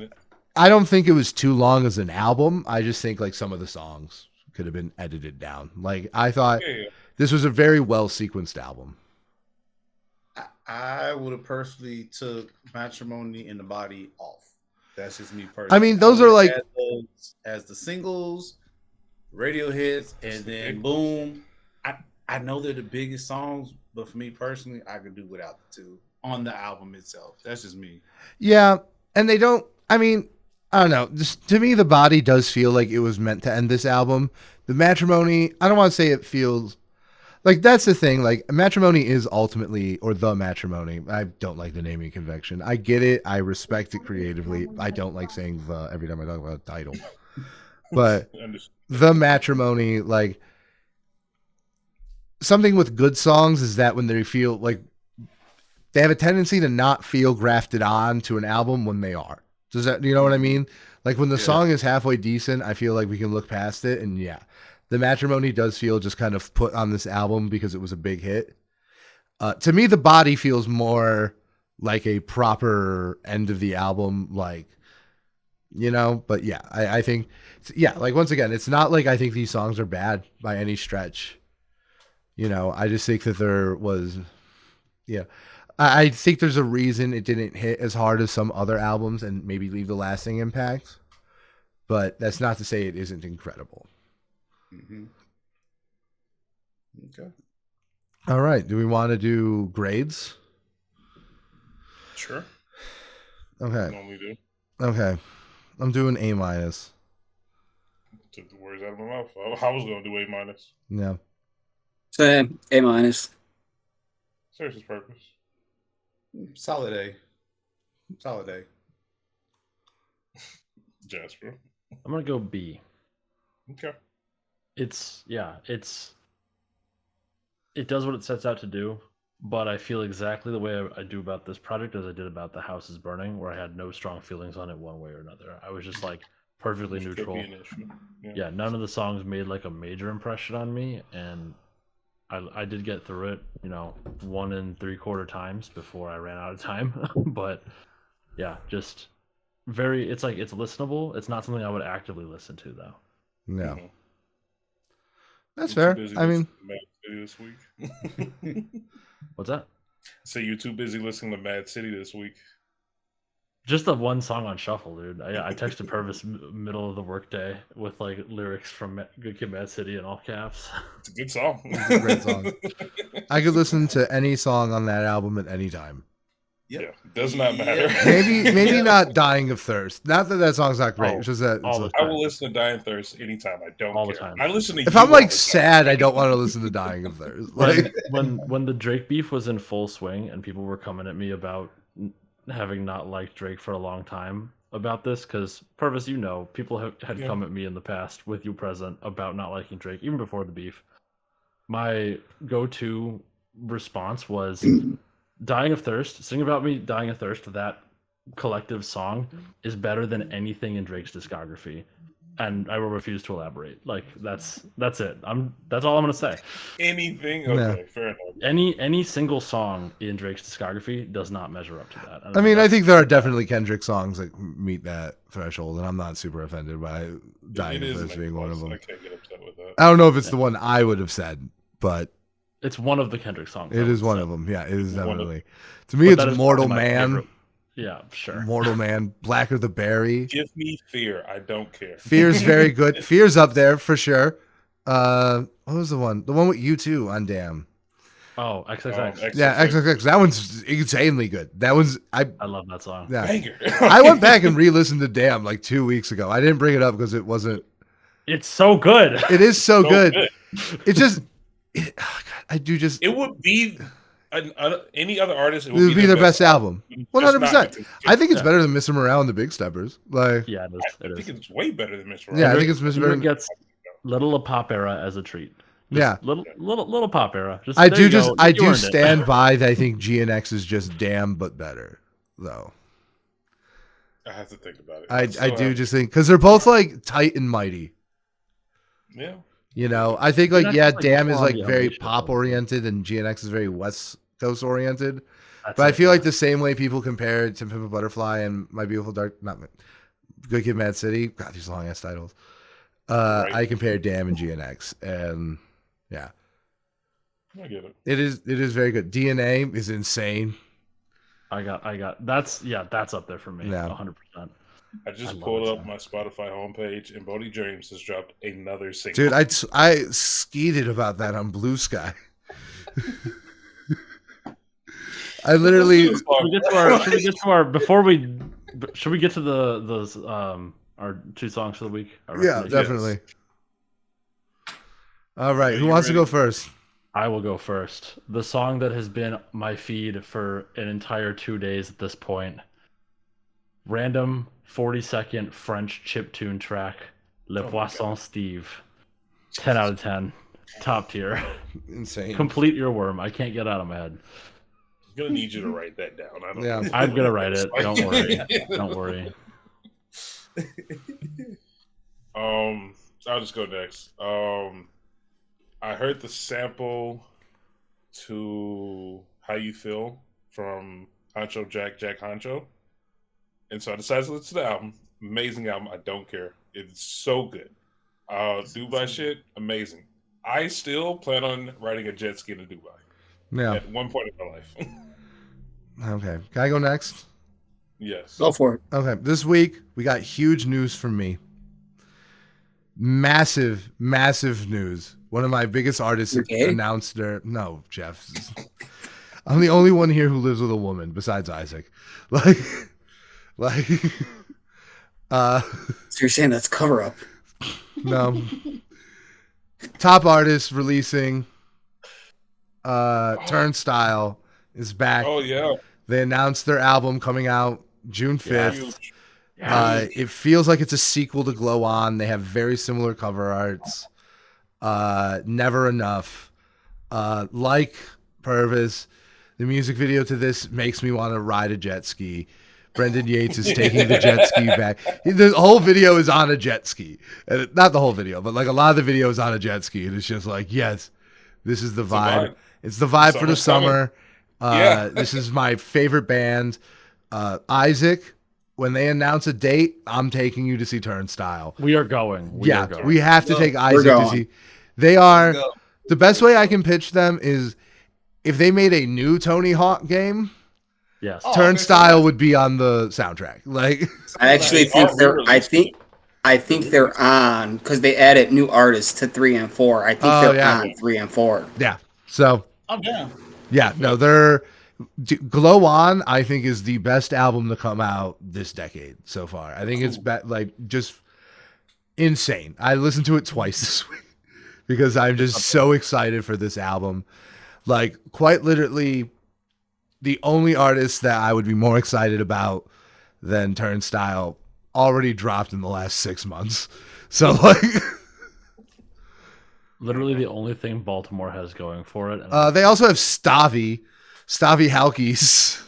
I don't think it was too long as an album. I just think like some of the songs could have been edited down. Like, I thought this was a very well sequenced album. I would have personally took Matrimony and The Body off. That's just me personally. I mean, those are like, add those as the singles, radio hits, and then boom. I know they're the biggest songs, but for me personally, I could do without the two on the album itself. That's just me. yeah, and they don't. I mean, I don't know. Just to me, The Body does feel like it was meant to end this album. The Matrimony, I don't want to say it feels like that's the thing. Like, Matrimony is ultimately, or The Matrimony. I don't like the naming convention. I get it. I respect it creatively. I don't like saying the every time I talk about a title. But The Matrimony, like, something with good songs is that when they feel like they have a tendency to not feel grafted on to an album when they are. Does that, you know what I mean? Like when the song is halfway decent, I feel like we can look past it. And yeah, The Matrimony does feel just kind of put on this album because it was a big hit. To me, the body feels more like a proper end of the album, like, but yeah, I think, yeah, like once again, it's not like I think these songs are bad by any stretch. I just think that there was, yeah, I think there's a reason it didn't hit as hard as some other albums and maybe leave the lasting impact, but that's not to say it isn't incredible. Mm-hmm. Okay. All right. Do we want to do grades? Sure. Okay. Normally do. Okay. I'm doing A-. Took the words out of my mouth. I was going to do A-. Yeah. Same. A-. Seriously, Purvis. Solid A. Solid A. Jasper. I'm gonna go B. Okay. It does what it sets out to do, but I feel exactly the way I do about this project as I did about The House is Burning, where I had no strong feelings on it one way or another. I was just like perfectly Which could neutral. be an issue. Yeah, none of the songs made like a major impression on me, and I did get through it, 1 3/4 times before I ran out of time. But yeah, just it's listenable. It's not something I would actively listen to though. No. Mm-hmm. That's You're fair. too busy I mean, listening to Mad City this week. What's that? So you're too busy listening to Mad City this week. Just the one song on shuffle, dude. I texted Purvis middle of the workday with like lyrics from Good Kid, Mad City in all caps. It's a good song. it's a great song. I could listen to any song on that album at any time. Yep. Yeah, does not matter. Maybe not Dying of Thirst. Not that song's not great. It's just that I will listen to Dying of Thirst anytime. I don't all care. The time. I listen to if I'm like sad, I don't want to listen to Dying of Thirst. Like when the Drake beef was in full swing and people were coming at me about having not liked Drake for a long time about this, because Purvis, people had come at me in the past with you present about not liking Drake even before the beef. My go-to response was Dying of Thirst. Sing About Me, Dying of Thirst, that collective song is better than anything in Drake's discography, and I will refuse to elaborate. Like that's it. That's all I'm gonna say. Anything? Okay, fair enough. Any single song in Drake's discography does not measure up to that. I think there are definitely Kendrick songs that meet that threshold, and I'm not super offended by Dying of Thirst being one of them. I can't get upset with that. I don't know if it's the one I would have said, but it's one of the Kendrick songs. It is one of them. Yeah, it is definitely. To me, it's Mortal Man. Favorite. Yeah, sure. Mortal Man, Blacker the Berry. Give me Fear. I don't care. Fear's very good. Fear's up there for sure. What was the one? The one with U2 on Damn. Oh, XXX. Yeah, XXX. That one's insanely good. That one's I love that song. Yeah. Banger. I went back and re-listened to Damn like 2 weeks ago. I didn't bring it up because it wasn't. It's so good. It is so good. It's just. Oh God, I do just. It would be any other artist. It would be their best album. 100%. I think it's better than Mr. Morale and the Big Steppers. Like, yeah, I think it's way better than Mr. Morale. Yeah, I think it's Mr. Morale. Gets little pop era as a treat. Just little pop era. I do stand by that. I think GNX is just Damn but better though. I have to think about it. I do just think because they're both like tight and mighty. Yeah. I think Damn is like very pop oriented and GNX is very West Coast oriented. But I feel like the same way people compare To Pimp a Butterfly and My Beautiful Dark, Good Kid, Mad City. God, these long ass titles. Right. I compare Damn and GNX, and yeah, I get it. It is very good. DNA is insane. I got that's up there for me. 100%. I just pulled up my Spotify homepage, and Bodie James has dropped another single. Dude, I skeeted about that on Blue Sky. I literally. Should we get to those our 2 songs for the week? Yeah, definitely. All right, who wants to go first? I will go first. The song that has been my feed for an entire 2 days at this point. Random 40-second French chiptune track, Le Poisson Steve. 10 out of 10. Top tier. Insane. Complete earworm. I can't get out of my head. I'm going to need you to write that down. I'm going to write it. Don't worry. Don't worry. I'll just go next. I heard the sample to How You Feel from Honcho Jack Honcho. And so I decided to listen to the album. Amazing album. I don't care. It's so good. Dubai shit, amazing. I still plan on riding a jet ski to Dubai Yeah. at one point in my life. Okay. Can I go next? Yes. Go for it. Okay. This week we got huge news from me. Massive news. One of my biggest artists announced their No, Jeff. I'm the only one here who lives with a woman besides Isaac. Like So you're saying that's cover up? no. Top artist releasing Turnstile is back. Oh yeah. They announced their album coming out June 5th. Huge. It feels like it's a sequel to Glow On. They have very similar cover arts. Never Enough. Like Purvis, the music video to this makes me want to ride a jet ski. Brendan Yates is taking the jet ski back. The whole video is on a jet ski. And not the whole video, but like a lot of the video is on a jet ski. And it's just like, yes, this is the vibe. It's the vibe for the summer. This is my favorite band. Isaac, when they announce a date, I'm taking you to see Turnstile. We are going. We have to take Isaac to see. They are the best way I can pitch them is if they made a new Tony Hawk game. Yes, Turnstile would be on the soundtrack. Like, I actually think they're. I think they're on because they added new artists to 3 and 4. I think they're on 3 and 4. Yeah. So. I'm down. Yeah. No, they're. Glow On, I think, is the best album to come out this decade so far. I think it's like just insane. I listened to it twice this week because I'm just so excited for this album. Like, quite literally, the only artist that I would be more excited about than Turnstile already dropped in the last 6 months. So, like, literally the only thing Baltimore has going for it. And they also have Stavi Halkies.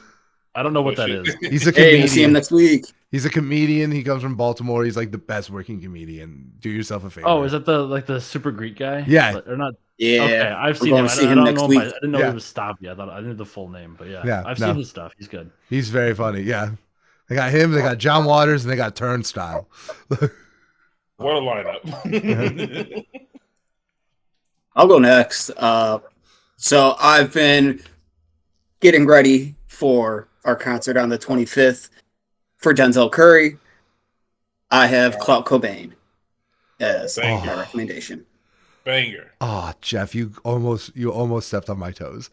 I don't know what that is. He's a comedian. Hey, see him next week. He's a comedian. He comes from Baltimore. He's like the best working comedian. Do yourself a favor. Oh, is that the super Greek guy? Yeah. Or not? Yeah. Okay, I've seen going him. to see him next week. I didn't know he was Stavi. I knew the full name, but yeah. I've seen his stuff. He's good. He's very funny. Yeah. They got him. They got John Waters, and they got Turnstile. What a lineup. I'll go next. So I've been getting ready for our concert on the 25th for Denzel Curry. I have Clout Cobain as my recommendation. Banger. Oh, Jeff, you almost stepped on my toes.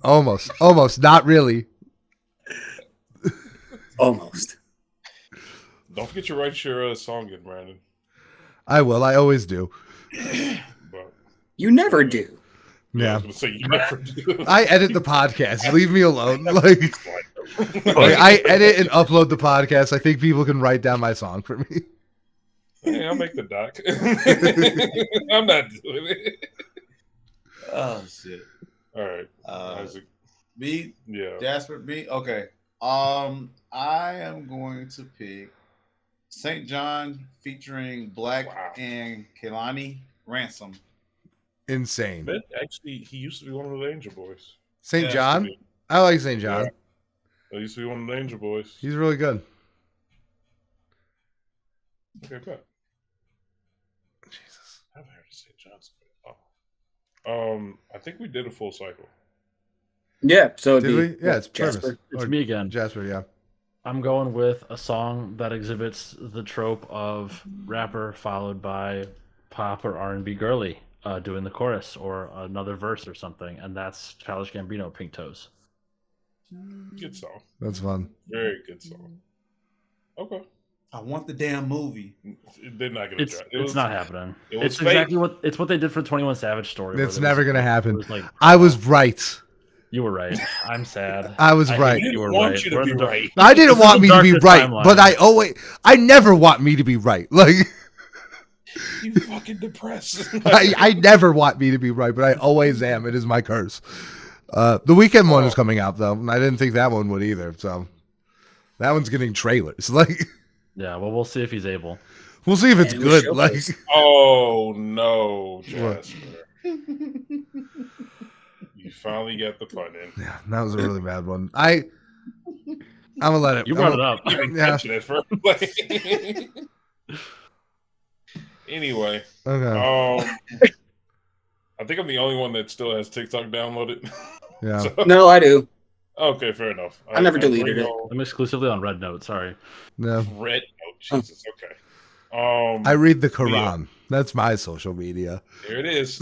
almost, not really. Almost. Don't forget to write your song in, Brandon. I will. I always do. But, You never do. I Yeah. was gonna say you never do. I edit the podcast. Leave me alone. Like, I edit and upload the podcast. I think people can write down my song for me. Hey, I'll make the doc. I'm not doing it. Oh shit. All right. Isaac. Me? Yeah. Jasper, me? Okay. I am going to pick St. John featuring Black and Kehlani Ransom. Insane. That actually, he used to be one of the Angel Boys. St. John? I like St. John. Yeah. He used to be one of the Angel Boys. He's really good. Okay, good. Jesus. I haven't heard of St. John's. Oh. I think we did a full cycle. Yeah, so Did we? Yeah, it's Jasper. Purvis. It's Or me again. Jasper, yeah. I'm going with a song that exhibits the trope of rapper followed by pop or R&B girly doing the chorus or another verse or something, and that's Childish Gambino, Pink Toes. Good song. That's fun. Very good song. Okay. I want the damn movie. They're not gonna It's try. it's not happening. It was It's fake. exactly what they did for 21 Savage story. It's never going to happen. Like, I was right. you were right. I'm sad. I was I right. hate You were want right. you to We're be in the- right. I didn't This is want the me to be darkest right, timeline. but I never want me to be right. Like, You fucking depressed. I never want me to be right, but I always am. It is my curse. The weekend one is coming out though, and I didn't think that one would either. So that one's getting trailers. Like, Yeah, well, we'll see if he's able. we'll see if it's And good. we Like, showcase. Oh no, Jasper. You finally got the pun in. Yeah, that was a really bad one. I'm gonna let it. You brought it up. I didn't Yeah. catch it at first. Anyway, Okay. I think I'm the only one that still has TikTok downloaded. Yeah. So- No, I do. okay, fair enough. I never deleted bring it. all I'm exclusively on Red Note. Sorry. No. Red Note. Jesus. Okay. I read the Quran. That's my social media. There it is.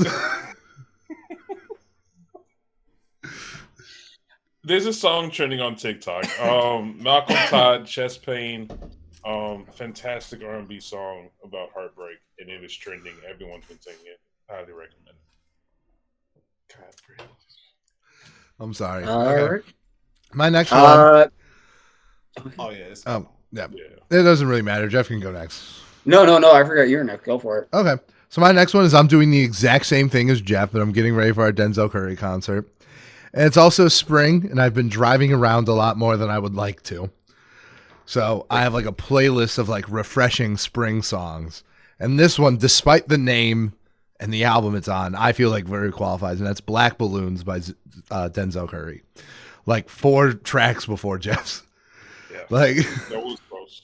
There's a song trending on TikTok. Malcolm Todd, Chest Pain, fantastic R&B song about heartbreak, and it is trending. Everyone's been singing it. Highly recommend it. God, bro. I'm sorry. All Okay. right. My next one. Oh yeah. It's Yeah. Yeah. It doesn't really matter. Jeff can go next. No. I forgot your neck. Go for it. Okay. So my next one is I'm doing the exact same thing as Jeff, but I'm getting ready for our Denzel Curry concert. And it's also spring, and I've been driving around a lot more than I would like to. So I have like a playlist of like refreshing spring songs. And this one, despite the name and the album it's on, I feel like very qualifies. And that's Black Balloons by Denzel Curry. Like 4 tracks before Jeff's. Yeah. Like, That was close.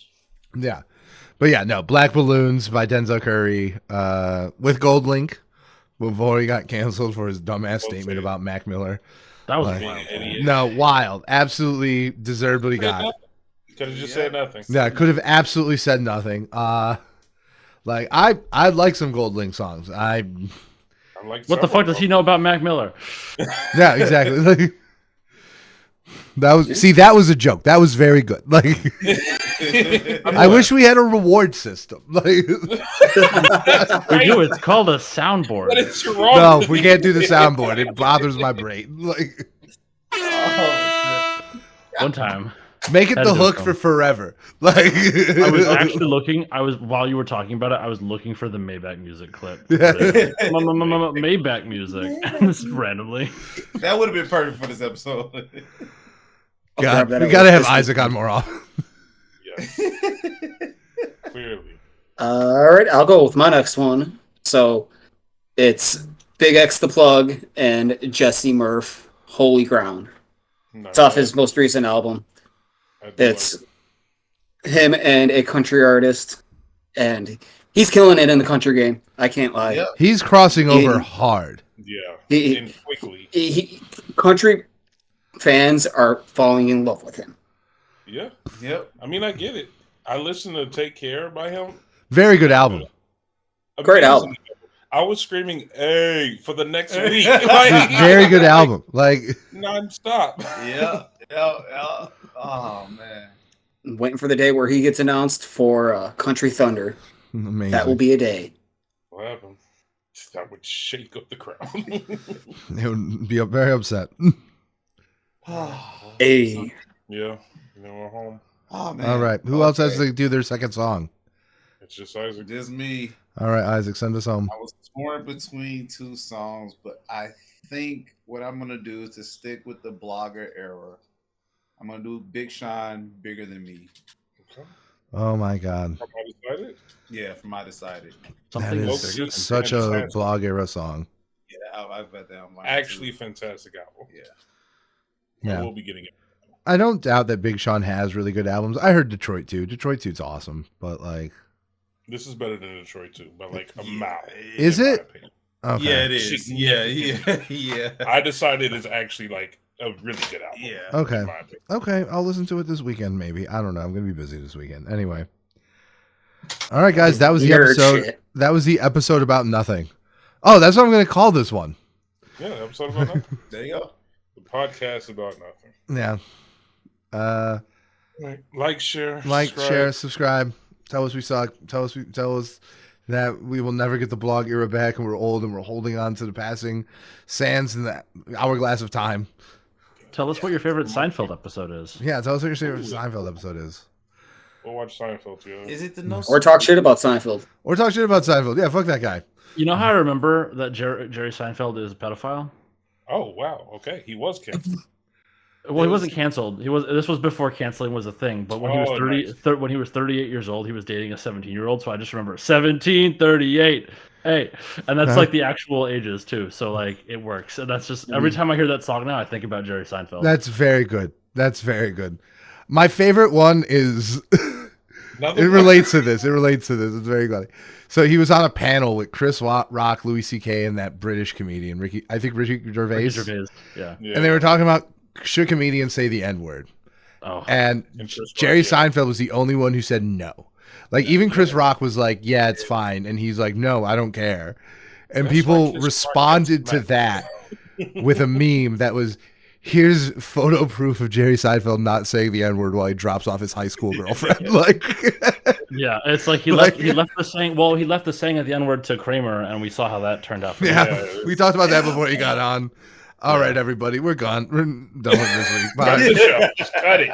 yeah. But yeah, no, Black Balloons by Denzel Curry with Gold Link before he got canceled for his dumbass statement about Mac Miller. That was Like, wild. Idiot. No, wild. Absolutely deserved what he got. Could have just said nothing. Yeah, could have absolutely said nothing. Like I'd like some Gold Link songs. I'm like, What the fuck does he know about Mac Miller? Yeah, exactly. Like, that was a joke. That was very good. Like I wish we had a reward system. Like We do. It's called a soundboard. What is wrong? no, with we you? can't do the soundboard. It bothers my brain. Like One time, make it Had the to do hook some. for forever. Like I was actually looking. While you were talking about it, I was looking for the Maybach music clip. Yeah. Maybach music, just randomly. That would have been perfect for this episode. I'll God, grab that we out gotta of have the Isaac on more often. Yes. Clearly. All right, I'll go with my next one. So it's Big X the Plug and Jesse Murph, Holy Ground. No, It's off his most recent album. It's him and a country artist, and he's killing it in the country game. I can't lie. Yep. He's crossing over hard. Yeah. And quickly. Country fans are falling in love with him. Yeah. Yep. I mean, I get it. I listened to Take Care by him. Very good album. Great album. I was screaming, "Hey!" for the next week. Like, Very good album. Like nonstop. Yeah. Yeah. Oh man. Waiting for the day where he gets announced for Country Thunder. amazing. That will be a day. What happened? That would shake up the crowd. They would be very upset. Hey. Yeah. We're home. Oh man. All right. Who else has to do their second song? It's just Isaac. Just me. All right, Isaac, send us home. I was torn between 2 songs, but I think what I'm gonna do is to stick with the blogger era. I'm gonna do Big Sean, Bigger Than Me. Okay. Oh my God, Have I decided? Yeah, from I Decided. that Something Low-key is bigger than- such a fantastic. blog era song. Yeah, I bet that on mine Actually, too. fantastic album. Yeah. Yeah, We'll be getting it. I don't doubt that Big Sean has really good albums. I heard Detroit 2. Detroit 2's awesome, but like, This is better than Detroit too, by like a mile. Is in my it? opinion. okay. Yeah, it is. Yeah. I decided it's actually like a really good album. Yeah. Okay. in my opinion. Okay, I'll listen to it this weekend. Maybe I don't know. I'm gonna be busy this weekend. Anyway. All right, guys, that was the Nerd episode. shit. That was the episode about nothing. Oh, that's what I'm gonna call this one. Yeah, episode about nothing. There you go. The podcast about nothing. Yeah. Like, share, Like, subscribe. share, subscribe. Tell us we suck. Tell us that we will never get the blog era back, and we're old, and we're holding on to the passing sands in the hourglass of time. Tell us what your favorite Seinfeld episode is. Yeah, tell us what your favorite Seinfeld episode is, We'll watch Seinfeld together. Is it the no? Or talk shit about Seinfeld. or talk shit about Seinfeld. Yeah, fuck that guy. You know how I remember that Jerry Seinfeld is a pedophile? Oh wow, okay, he was canceled. Well, he wasn't canceled. He was. This was before canceling was a thing. But when he was Oh, nice. when he was 38 years old, he was dating a 17-year-old. So I just remember 1738. Hey, and that's Huh? like the actual ages too. So like it works. And that's just every time I hear that song now, I think about Jerry Seinfeld. That's very good. That's very good. My favorite one is Another it one? relates to this. It relates to this. It's very funny. So he was on a panel with Chris Rock, Louis C.K., and that British comedian Ricky Gervais. Ricky Gervais. Yeah. Yeah. And they were talking about should comedians say the N word. Oh. And And Chris Rock, Jerry yeah. Seinfeld was the only one who said no. Like even Chris Rock was like, "Yeah, it's fine," and he's like, "No, I don't care." And That's people why Chris Rock responded gets to smacked. that with a meme that was, "Here's photo proof of Jerry Seinfeld not saying the N word while he drops off his high school girlfriend." Like, Yeah, it's like he Like- left the saying. Well, he left the saying at the N word to Kramer, and we saw how that turned out for him. yeah, we talked about that before he got on. All Yeah. right, everybody, we're gone. We're done with this week. Cut Bye. the show. Just cut it.